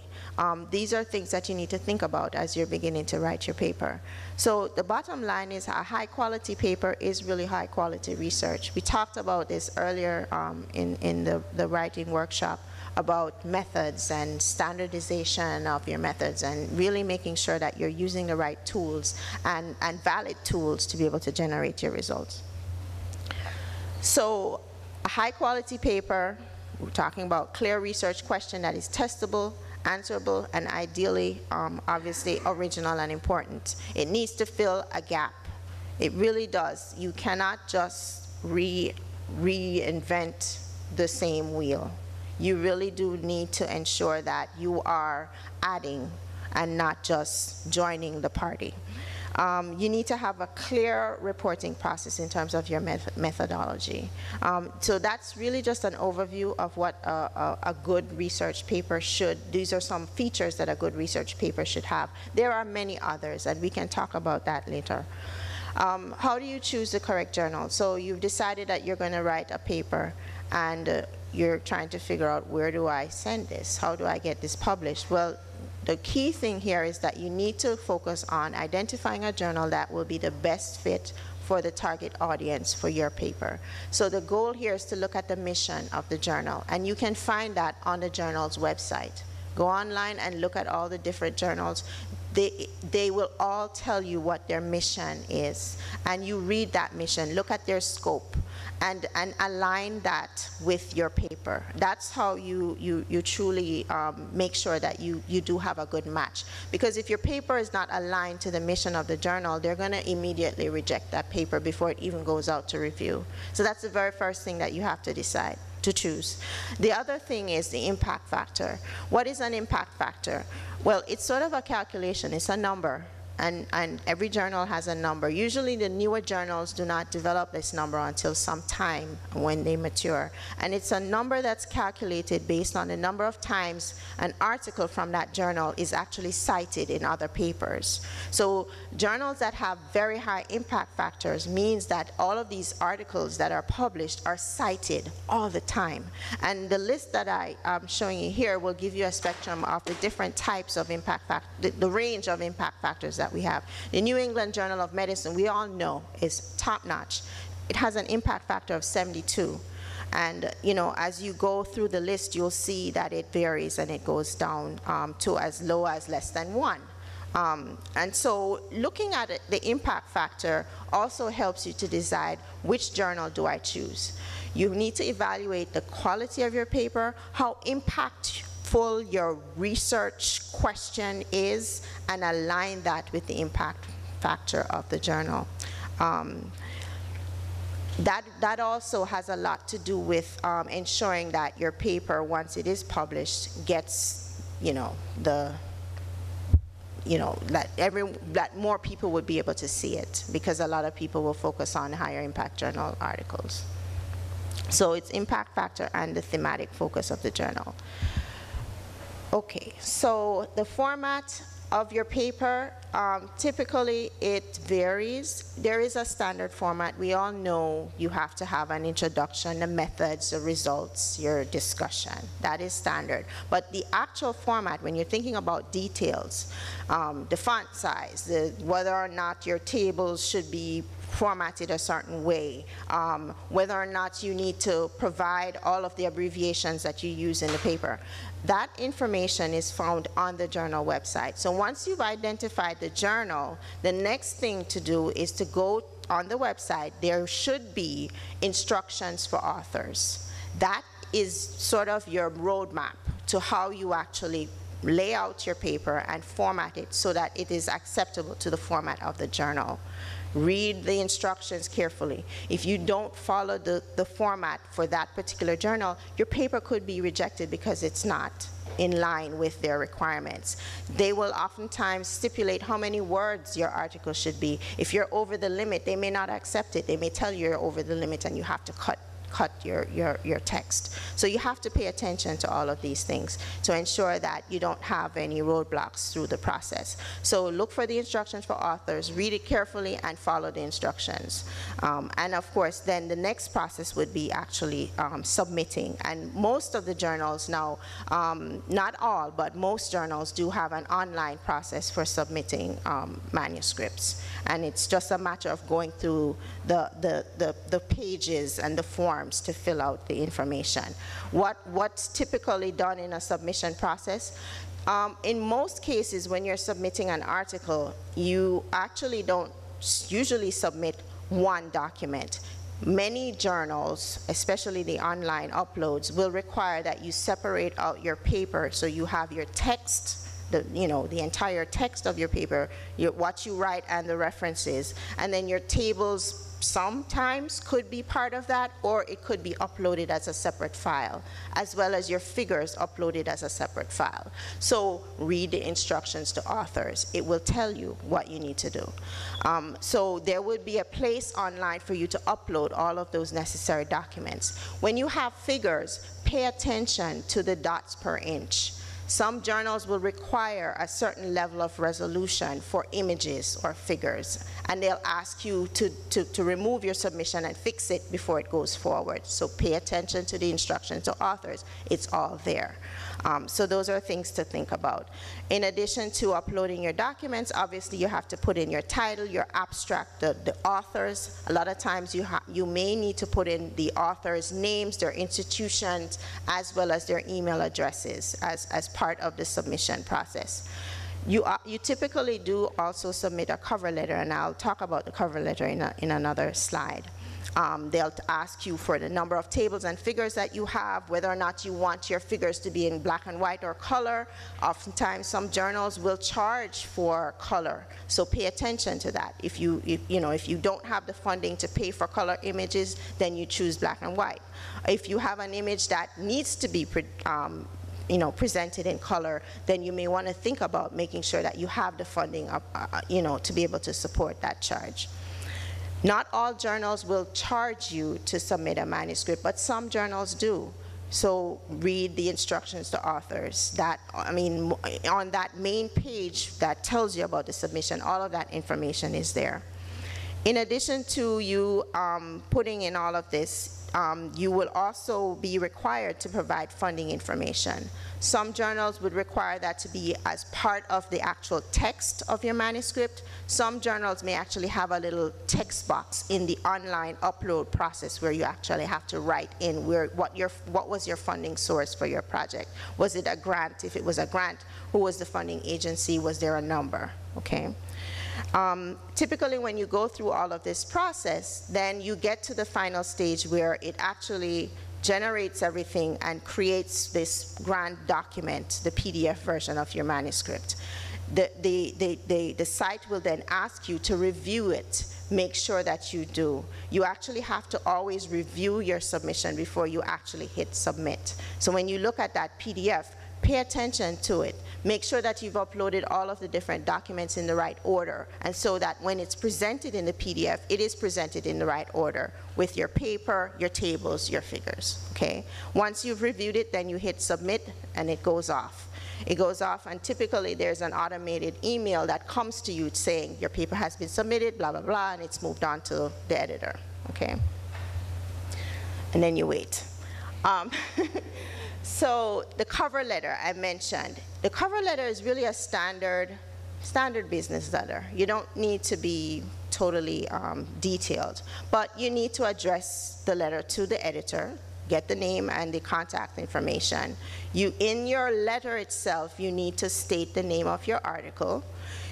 These are things that you need to think about as you're beginning to write your paper. So the bottom line is a high-quality paper is really high-quality research. We talked about this earlier in the writing workshop about methods and standardization of your methods and really making sure that you're using the right tools and valid tools to be able to generate your results. So a high-quality paper, we're talking about clear research question that is testable, answerable, and ideally, obviously, original and important. It needs to fill a gap. It really does. You cannot just reinvent the same wheel. You really do need to ensure that you are adding and not just joining the party. You need to have a clear reporting process in terms of your methodology. So that's really just an overview of what a good research paper should. These are some features that a good research paper should have. There are many others, and we can talk about that later. How do you choose the correct journal? So you've decided that you're going to write a paper, and you're trying to figure out, where do I send this? How do I get this published? Well, the key thing here is that you need to focus on identifying a journal that will be the best fit for the target audience for your paper. So the goal here is to look at the mission of the journal, and you can find that on the journal's website. Go online and look at all the different journals. They will all tell you what their mission is, and you read that mission, look at their scope, and align that with your paper. That's how you truly make sure that you do have a good match. Because if your paper is not aligned to the mission of the journal, they're going to immediately reject that paper before it even goes out to review. So that's the very first thing that you have to decide to choose. The other thing is the impact factor. What is an impact factor? Well, it's sort of a calculation. It's a number. And every journal has a number. Usually the newer journals do not develop this number until some time when they mature. And it's a number that's calculated based on the number of times an article from that journal is actually cited in other papers. So journals that have very high impact factors means that all of these articles that are published are cited all the time. And the list that I am showing you here will give you a spectrum of the different types of impact factors, the range of impact factors that we have. The New England Journal of Medicine, we all know, is top-notch. It has an impact factor of 72. And you know, as you go through the list, you'll see that it varies and it goes down to as low as less than 1. And so looking at it, the impact factor also helps you to decide which journal do I choose. You need to evaluate the quality of your paper, how impactful your research question is, and align that with the impact factor of the journal. That also has a lot to do with ensuring that your paper, once it is published, gets, that more people would be able to see it, because a lot of people will focus on higher impact journal articles. So it's impact factor and the thematic focus of the journal. Okay, so the format of your paper, typically it varies. There is a standard format. We all know you have to have an introduction, the methods, the results, your discussion. That is standard. But the actual format, when you're thinking about details, the font size, whether or not your tables should be formatted a certain way, whether or not you need to provide all of the abbreviations that you use in the paper. That information is found on the journal website. So once you've identified the journal, the next thing to do is to go on the website. There should be instructions for authors. That is sort of your roadmap to how you actually lay out your paper and format it so that it is acceptable to the format of the journal. Read the instructions carefully. If you don't follow the format for that particular journal, your paper could be rejected because it's not in line with their requirements. They will oftentimes stipulate how many words your article should be. If you're over the limit, they may not accept it. They may tell you you're over the limit and you have to cut cut your text. So you have to pay attention to all of these things to ensure that you don't have any roadblocks through the process. So look for the instructions for authors, read it carefully, and follow the instructions. And of course, then the next process would be actually submitting. And most of the journals now, not all, but most journals do have an online process for submitting manuscripts. And it's just a matter of going through the pages and the forms to fill out the information. What's typically done in a submission process? In most cases, when you're submitting an article, you actually don't usually submit one document. Many journals, especially the online uploads, will require that you separate out your paper so you have your text, the entire text of your paper, what you write and the references, and then your tables sometimes could be part of that, or it could be uploaded as a separate file, as well as your figures uploaded as a separate file. So read the instructions to authors. It will tell you what you need to do. So there would be a place online for you to upload all of those necessary documents. When you have figures, pay attention to the dots per inch. Some journals will require a certain level of resolution for images or figures, and they'll ask you to remove your submission and fix it before it goes forward. So pay attention to the instructions to authors. It's all there. So those are things to think about. In addition to uploading your documents, obviously you have to put in your title, your abstract, the authors. A lot of times you may need to put in the authors' names, their institutions, as well as their email addresses as part of the submission process. You typically do also submit a cover letter, and I'll talk about the cover letter in another slide. They'll ask you for the number of tables and figures that you have, whether or not you want your figures to be in black and white or color. Oftentimes, some journals will charge for color, so pay attention to that. If you don't have the funding to pay for color images, then you choose black and white. If you have an image that needs to be presented in color, then you may want to think about making sure that you have the funding to be able to support that charge. Not all journals will charge you to submit a manuscript, but some journals do. So read the instructions to authors. On that main page that tells you about the submission, all of that information is there. In addition to you putting in all of this, you will also be required to provide funding information. Some journals would require that to be as part of the actual text of your manuscript. Some journals may actually have a little text box in the online upload process where you actually have to write in what was your funding source for your project. Was it a grant? If it was a grant, who was the funding agency? Was there a number? Okay. Typically, when you go through all of this process, then you get to the final stage where it actually generates everything and creates this grand document, the PDF version of your manuscript. The site will then ask you to review it, make sure that you do. You actually have to always review your submission before you actually hit submit. So when you look at that PDF, pay attention to it. Make sure that you've uploaded all of the different documents in the right order, and so that when it's presented in the PDF, it is presented in the right order with your paper, your tables, your figures, okay? Once you've reviewed it, then you hit submit and it goes off. It goes off, and typically there's an automated email that comes to you saying your paper has been submitted, blah, blah, blah, and it's moved on to the editor, okay? And then you wait. So the cover letter I mentioned. The cover letter is really a standard business letter. You don't need to be totally detailed, but you need to address the letter to the editor, get the name and the contact information. In your letter itself, you need to state the name of your article.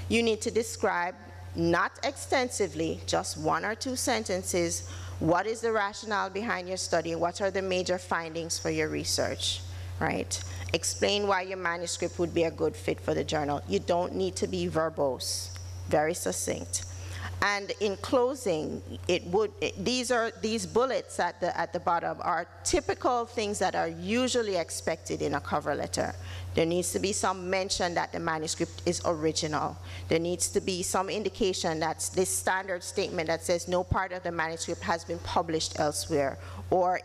You need to describe, not extensively, just 1 or 2 sentences, what is the rationale behind your study, what are the major findings for your research, right? Explain why your manuscript would be a good fit for the journal. You don't need to be verbose, very succinct. And in closing, these bullets at the bottom are typical things that are usually expected in a cover letter. There needs to be some mention that the manuscript is original. There needs to be some indication that this standard statement that says no part of the manuscript has been published elsewhere or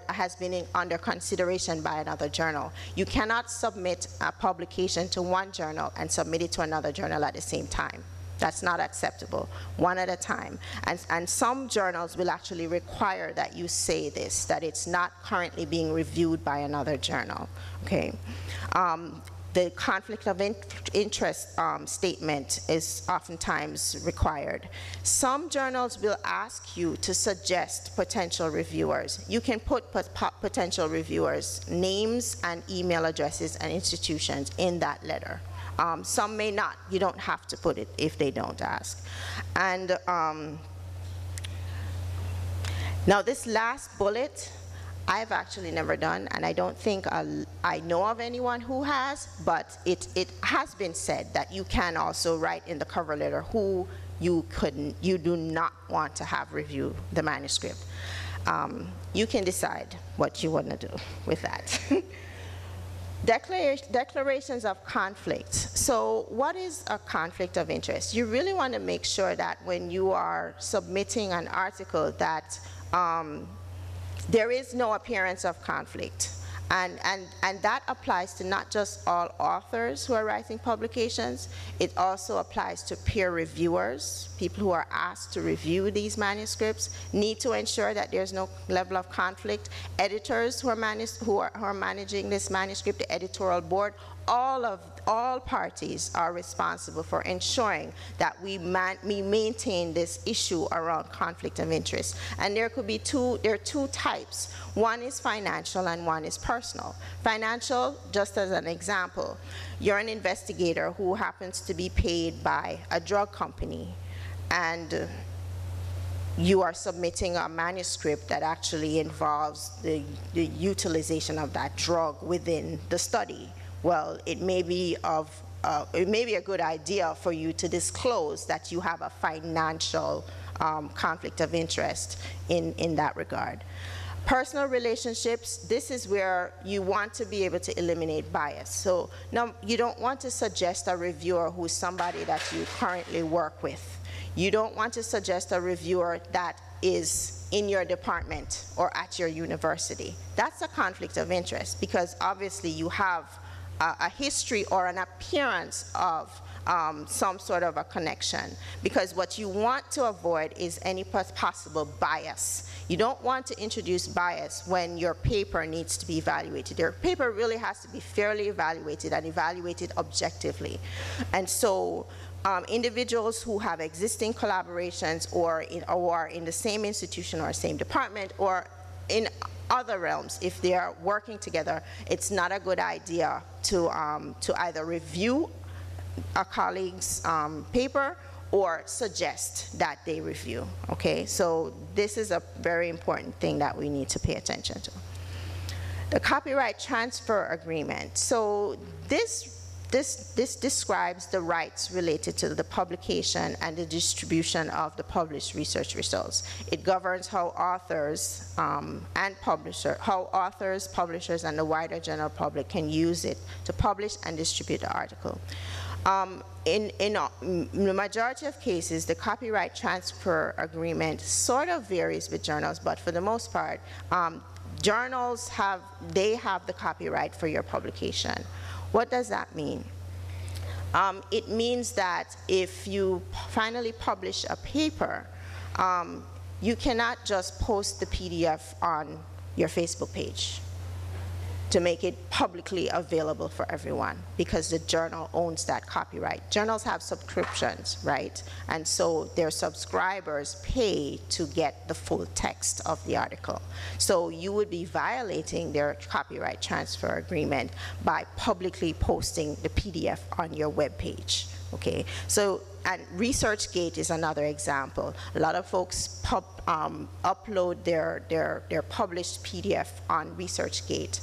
has been under consideration by another journal. You cannot submit a publication to one journal and submit it to another journal at the same time. That's not acceptable, one at a time. And some journals will actually require that you say this, that it's not currently being reviewed by another journal, okay? The conflict of interest statement is oftentimes required. Some journals will ask you to suggest potential reviewers. You can put potential reviewers' names and email addresses and institutions in that letter. Some may not. You don't have to put it if they don't ask. And now this last bullet, I've actually never done, and I don't think I know of anyone who has, but it has been said that you can also write in the cover letter who you do not want to have review the manuscript. You can decide what you want to do with that. Declarations of conflict. So what is a conflict of interest? You really want to make sure that when you are submitting an article that there is no appearance of conflict. And that applies to not just all authors who are writing publications, it also applies to peer reviewers. People who are asked to review these manuscripts need to ensure that there's no level of conflict. Editors who are managing this manuscript, the editorial board, all parties are responsible for ensuring that we maintain this issue around conflict of interest. And there are two types. One is financial and one is personal. Financial, just as an example, you're an investigator who happens to be paid by a drug company, and you are submitting a manuscript that actually involves the utilization of that drug within the study. Well, it may be a good idea for you to disclose that you have a financial conflict of interest in that regard. Personal relationships, this is where you want to be able to eliminate bias. So now you don't want to suggest a reviewer who's somebody that you currently work with. You don't want to suggest a reviewer that is in your department or at your university. That's a conflict of interest because obviously you have a history or an appearance of some sort of a connection, because what you want to avoid is any possible bias. You don't want to introduce bias when your paper needs to be evaluated. Your paper really has to be fairly evaluated and evaluated objectively. And so individuals who have existing collaborations or are in the same institution or same department or in other realms, if they are working together, it's not a good idea to either review a colleague's paper or suggest that they review, okay? So this is a very important thing that we need to pay attention to. The copyright transfer agreement. So this describes the rights related to the publication and the distribution of the published research results. It governs how authors publishers, and the wider general public can use it to publish and distribute the article. In the majority of cases, the copyright transfer agreement sort of varies with journals, but for the most part, journals have the copyright for your publication. What does that mean? It means that if you finally publish a paper, you cannot just post the PDF on your Facebook page to make it publicly available for everyone, because the journal owns that copyright. Journals have subscriptions, right? And so their subscribers pay to get the full text of the article. So you would be violating their copyright transfer agreement by publicly posting the PDF on your web page, okay? So, and ResearchGate is another example. A lot of folks upload their published PDF on ResearchGate.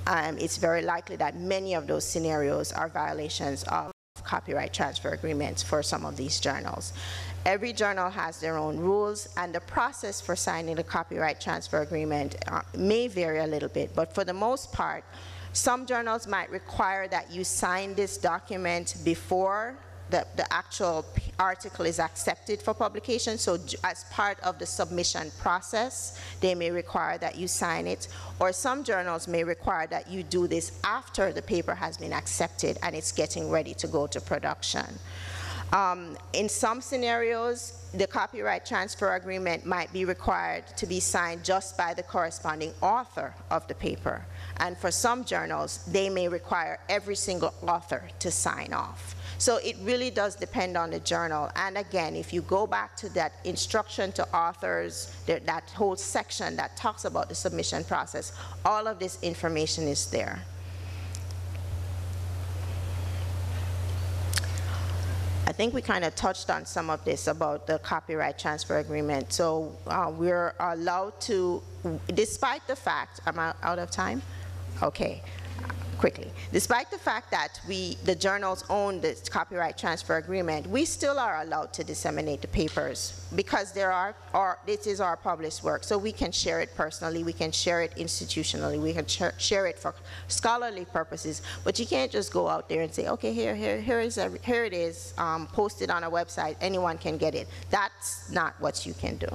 It's very likely that many of those scenarios are violations of copyright transfer agreements for some of these journals. Every journal has their own rules, and the process for signing the copyright transfer agreement may vary a little bit, but for the most part, some journals might require that you sign this document before the actual article is accepted for publication. So as part of the submission process, they may require that you sign it, or some journals may require that you do this after the paper has been accepted and it's getting ready to go to production. In some scenarios, the copyright transfer agreement might be required to be signed just by the corresponding author of the paper. And for some journals, they may require every single author to sign off. So it really does depend on the journal. And again, if you go back to that instruction to authors, that whole section that talks about the submission process, all of this information is there. I think we kind of touched on some of this about the copyright transfer agreement. So we're allowed to, despite the fact, am I out of time? Okay, quickly. Despite the fact that the journals own the copyright transfer agreement, we still are allowed to disseminate the papers because this is our published work. So we can share it personally, we can share it institutionally, we can share it for scholarly purposes, but you can't just go out there and say, okay, here it is, posted on a website, anyone can get it. That's not what you can do.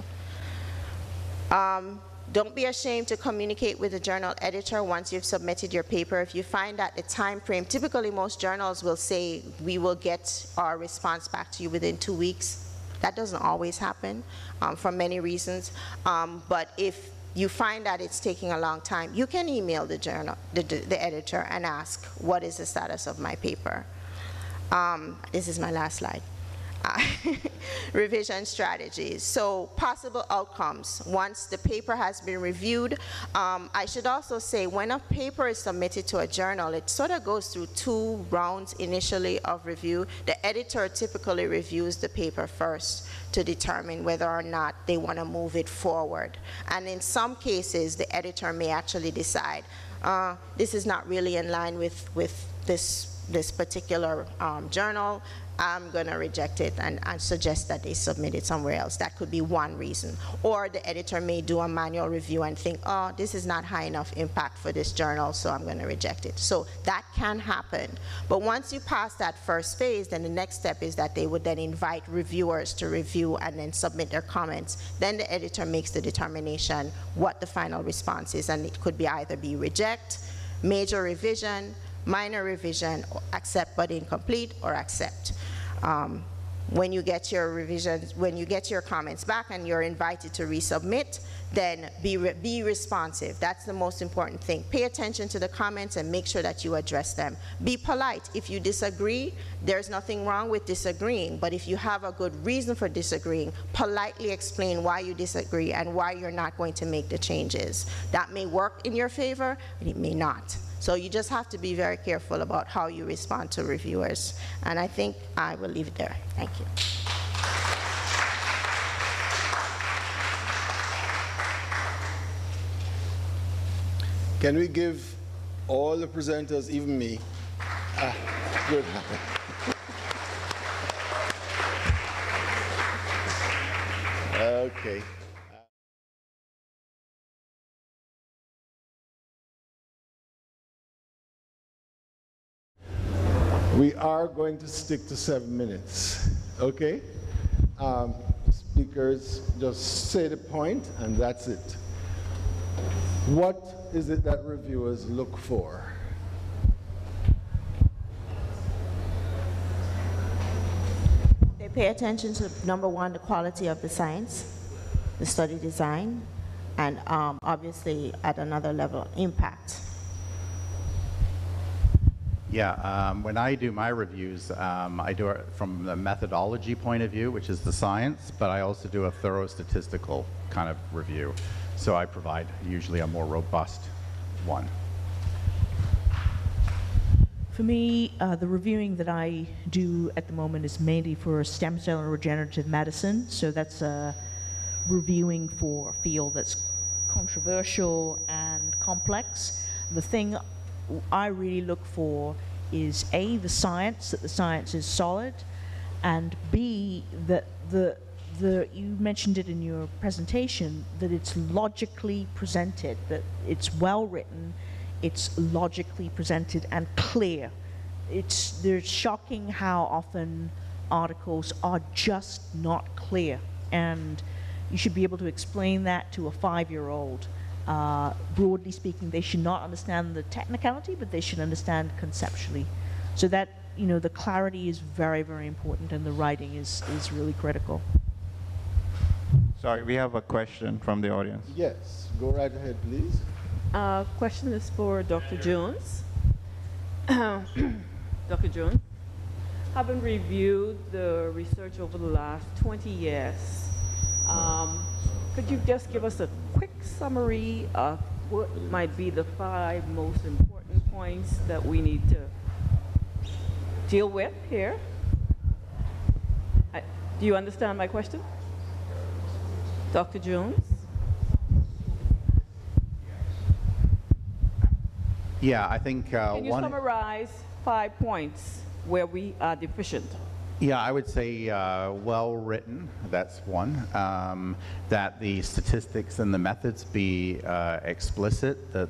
Don't be ashamed to communicate with the journal editor once you've submitted your paper. If you find that the time frame, typically most journals will say, we will get our response back to you within 2 weeks. That doesn't always happen for many reasons. But if you find that it's taking a long time, you can email the journal, the editor, and ask, what is the status of my paper? This is my last slide. Revision strategies. So possible outcomes once the paper has been reviewed. I should also say when a paper is submitted to a journal, it sort of goes through 2 rounds initially of review. The editor typically reviews the paper first to determine whether or not they want to move it forward. And in some cases, the editor may actually decide, this is not really in line with this particular journal. I'm going to reject it and suggest that they submit it somewhere else. That could be one reason. Or the editor may do a manual review and think, oh, this is not high enough impact for this journal, so I'm going to reject it. So that can happen. But once you pass that first phase, then the next step is that they would then invite reviewers to review and then submit their comments. Then the editor makes the determination what the final response is, and it could be either be reject, major revision, minor revision, or accept but incomplete, or accept. When you get your revisions, when you get your comments back and you're invited to resubmit, then be responsive. That's the most important thing. Pay attention to the comments and make sure that you address them. Be polite. If you disagree, there's nothing wrong with disagreeing, but if you have a good reason for disagreeing, politely explain why you disagree and why you're not going to make the changes. That may work in your favor, and it may not. So you just have to be very careful about how you respond to reviewers. And I think I will leave it there. Thank you. Can we give all the presenters, even me, good. Okay. We are going to stick to 7 minutes, okay? Speakers, just say the point and that's it. What is it that reviewers look for? They pay attention to, number one, the quality of the science, the study design, and obviously at another level, impact. Yeah, when I do my reviews, I do it from the methodology point of view, which is the science, but I also do a thorough statistical kind of review. So I provide usually a more robust one. For me, the reviewing that I do at the moment is mainly for stem cell and regenerative medicine. So that's reviewing for a field that's controversial and complex. The thing I really look for is A, the science, that the science is solid, and B, that you mentioned it in your presentation, that it's logically presented, that it's well written, it's logically presented and clear. They're shocking how often articles are just not clear, and you should be able to explain that to a 5-year-old. Broadly speaking, they should not understand the technicality, but they should understand conceptually. So that, the clarity is very, very important, and the writing is really critical. Sorry, we have a question from the audience. Yes, go right ahead, please. Question is for Dr. Jones. Dr. Jones, having reviewed the research over the last 20 years, could you just give us a quick summary of what might be the 5 most important points that we need to deal with here? Do you understand my question? Dr. Jones? Yeah, I think Can you summarize 5 points where we are deficient? Yeah, I would say well written, that's one. That the statistics and the methods be explicit, that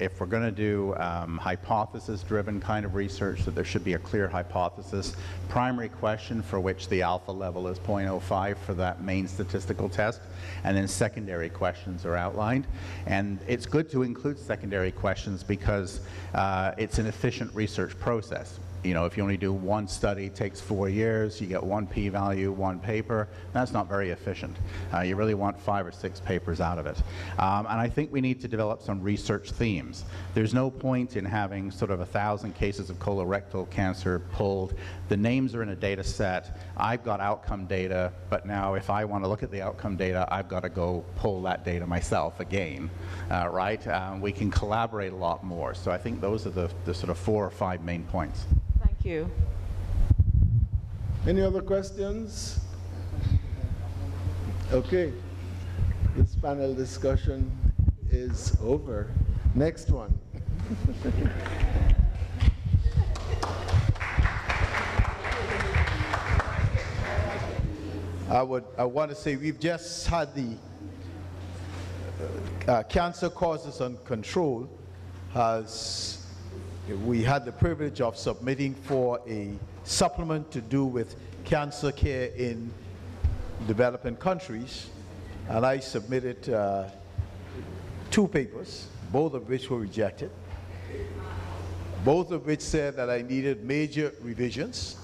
if we're going to do hypothesis-driven kind of research, that there should be a clear hypothesis. Primary question for which the alpha level is 0.05 for that main statistical test, and then secondary questions are outlined. And it's good to include secondary questions because it's an efficient research process. If you only do one study, it takes 4 years, you get 1 p-value, 1 paper, that's not very efficient. You really want 5 or 6 papers out of it. And I think we need to develop some research themes. There's no point in having sort of 1,000 cases of colorectal cancer pulled. The names are in a data set. I've got outcome data, but now if I want to look at the outcome data, I've got to go pull that data myself again, right? We can collaborate a lot more. So I think those are the sort of 4 or 5 main points. Thank you. Any other questions? Okay. This panel discussion is over. Next one. I want to say we've just had the Cancer Causes and Control we had the privilege of submitting for a supplement to do with cancer care in developing countries, and I submitted 2 papers, both of which were rejected, both of which said that I needed major revisions,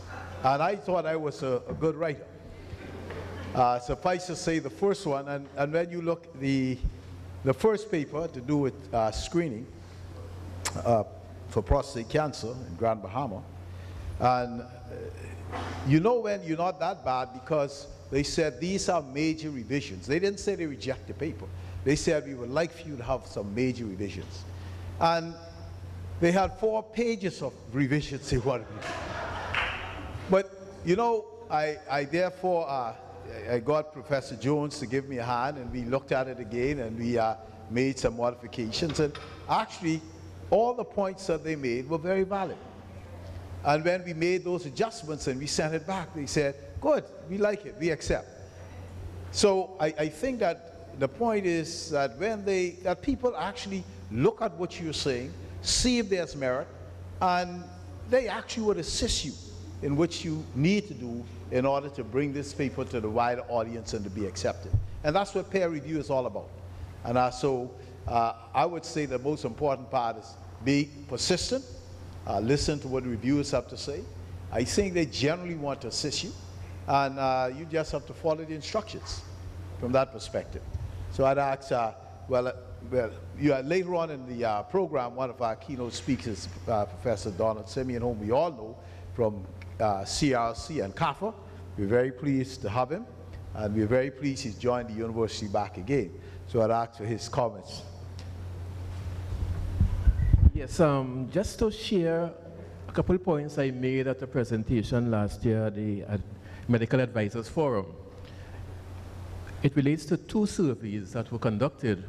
and I thought I was a good writer. Suffice to say, the first one, and when you look the first paper to do with screening for prostate cancer in Grand Bahama, and when you're not that bad because they said these are major revisions. They didn't say they reject the paper. They said we would like for you to have some major revisions. And they had 4 pages of revisions they wanted me to do. But I therefore I got Professor Jones to give me a hand, and we looked at it again, and we made some modifications, and actually all the points that they made were very valid. And when we made those adjustments and we sent it back, they said, good, we like it, we accept. So I think that the point is that that people actually look at what you're saying, see if there's merit, and they actually would assist you in what you need to do in order to bring this paper to the wider audience and to be accepted. And that's what peer review is all about. And I would say the most important part is be persistent, listen to what reviewers have to say. I think they generally want to assist you, and you just have to follow the instructions from that perspective. So I'd ask, later on in the program, one of our keynote speakers, Professor Donald Simeon, whom we all know from CRC and CAFA. We're very pleased to have him, and we're very pleased he's joined the university back again. So I'd ask for his comments. Yes, just to share a couple of points I made at a presentation last year at the Medical Advisors Forum. It relates to 2 surveys that were conducted.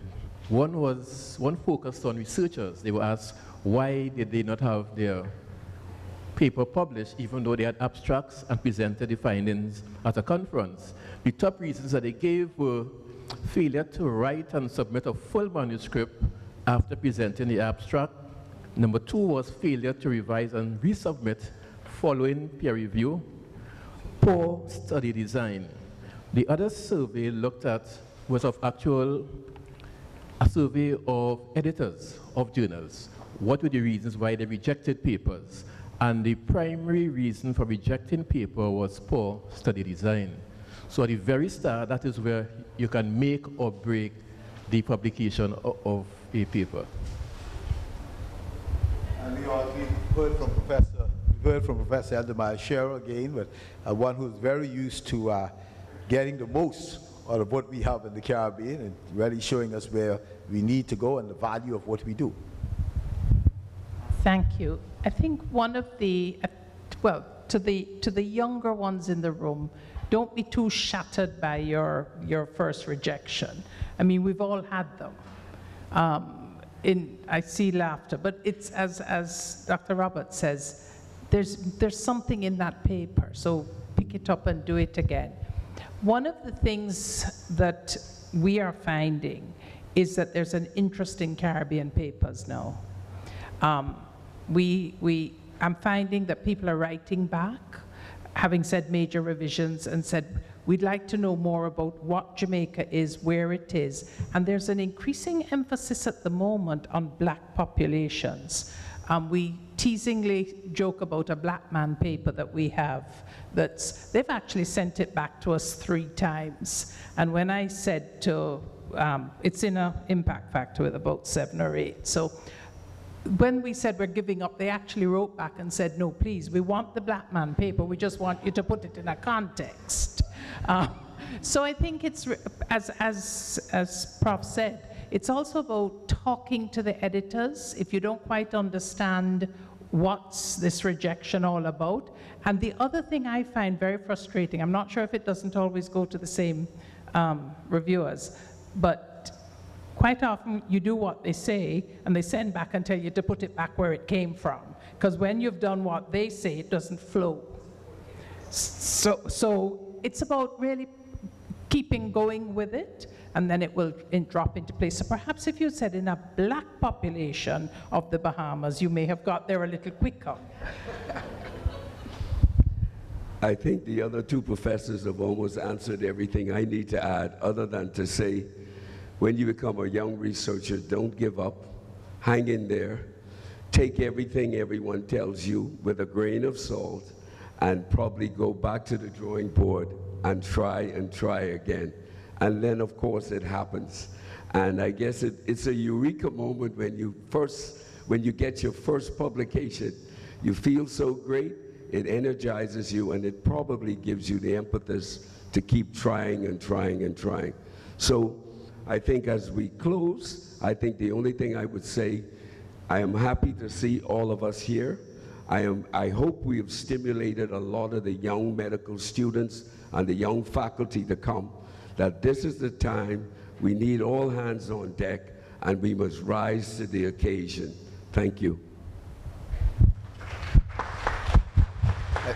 One focused on researchers. They were asked why did they not have their paper published, even though they had abstracts and presented the findings at a conference. The top reasons that they gave were failure to write and submit a full manuscript after presenting the abstract. Number 2 was failure to revise and resubmit following peer review. Poor study design. The other survey looked at was a survey of editors of journals. What were the reasons why they rejected papers? And the primary reason for rejecting paper was poor study design. So at the very start, that is where you can make or break the publication of a paper. And we've heard from Professor Eldemeyer Shearer again, but one who's very used to getting the most out of what we have in the Caribbean and really showing us where we need to go and the value of what we do. Thank you. I think one of the, well, to the younger ones in the room, don't be too shattered by your first rejection. I mean, we've all had them. I see laughter, but it's as Dr. Roberts says, there's something in that paper, so pick it up and do it again. One of the things that we are finding is that there's an interest in Caribbean papers now. I'm finding that people are writing back, having said major revisions, and said, we'd like to know more about what Jamaica is, where it is. And there's an increasing emphasis at the moment on black populations. We teasingly joke about a black man paper that we have they've actually sent it back to us 3 times. And when I said to, it's in an impact factor with about 7 or 8. So when we said we're giving up, they actually wrote back and said, no, please, we want the black man paper, we just want you to put it in a context. So I think it's, as Prof said, it's also about talking to the editors if you don't quite understand what's this rejection all about. And the other thing I find very frustrating, I'm not sure if it doesn't always go to the same reviewers, but quite often you do what they say and they send back and tell you to put it back where it came from. Because when you've done what they say, it doesn't flow. So it's about really keeping going with it, and then it will drop into place. So perhaps if you said in a black population of the Bahamas, you may have got there a little quicker. I think the other 2 professors have almost answered everything I need to add, other than to say, when you become a young researcher, don't give up, hang in there, take everything everyone tells you with a grain of salt, and probably go back to the drawing board and try again. And then, of course, it happens. And I guess it's a eureka moment when you get your first publication. You feel so great, it energizes you, and it probably gives you the impetus to keep trying and trying and trying. So I think as we close, I think the only thing I would say, I am happy to see all of us here. I hope we have stimulated a lot of the young medical students and the young faculty to come, that this is the time we need all hands on deck and we must rise to the occasion. Thank you.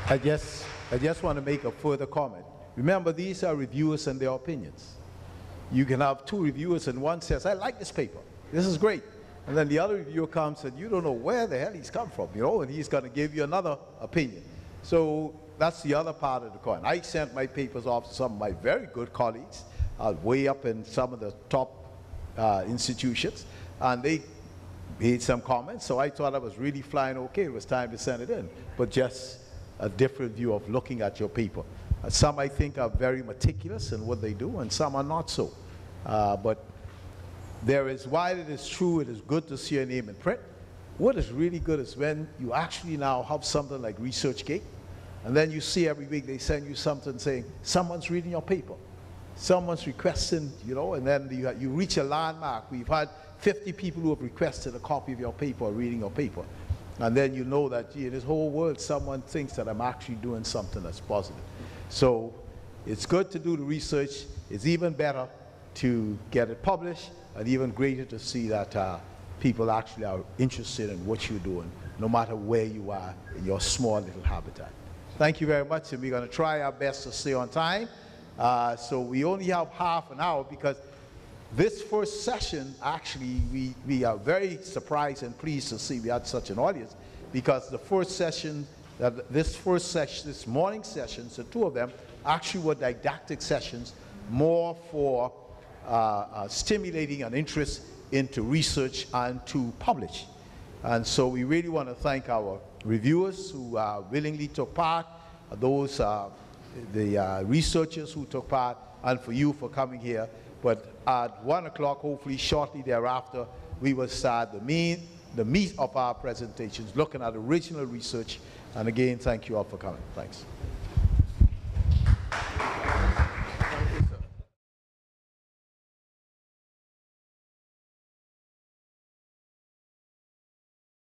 I just want to make a further comment. Remember, these are reviewers and their opinions. You can have 2 reviewers and one says, I like this paper, this is great. And then the other reviewer comes and you don't know where the hell he's come from, you know, and he's going to give you another opinion. So that's the other part of the coin. I sent my papers off to some of my very good colleagues, way up in some of the top institutions, and they made some comments, so I thought I was really flying okay. It was time to send it in, but just a different view of looking at your paper. Some I think are very meticulous in what they do, and some are not so. But there is, while it is true, it is good to see your name in print. What is really good is when you actually now have something like ResearchGate, and then you see every week they send you something saying, someone's reading your paper. Someone's requesting, you know, and then you reach a landmark. We've had 50 people who have requested a copy of your paper or reading your paper. And then you know that, gee, in this whole world, someone thinks that I'm actually doing something that's positive. So it's good to do the research. It's even better to get it published, and even greater to see that people actually are interested in what you're doing no matter where you are in your small little habitat. Thank you very much, and we're going to try our best to stay on time. So we only have half an hour because this first session, actually, we are very surprised and pleased to see we had such an audience, because the first session, this morning sessions, the two of them, actually were didactic sessions, more for stimulating an interest into research and to publish. And so we really want to thank our reviewers who willingly took part, those the researchers who took part, and for you for coming here. But at 1 o'clock, hopefully shortly thereafter, we will start the meat of our presentations, looking at original research. And again, thank you all for coming. Thanks.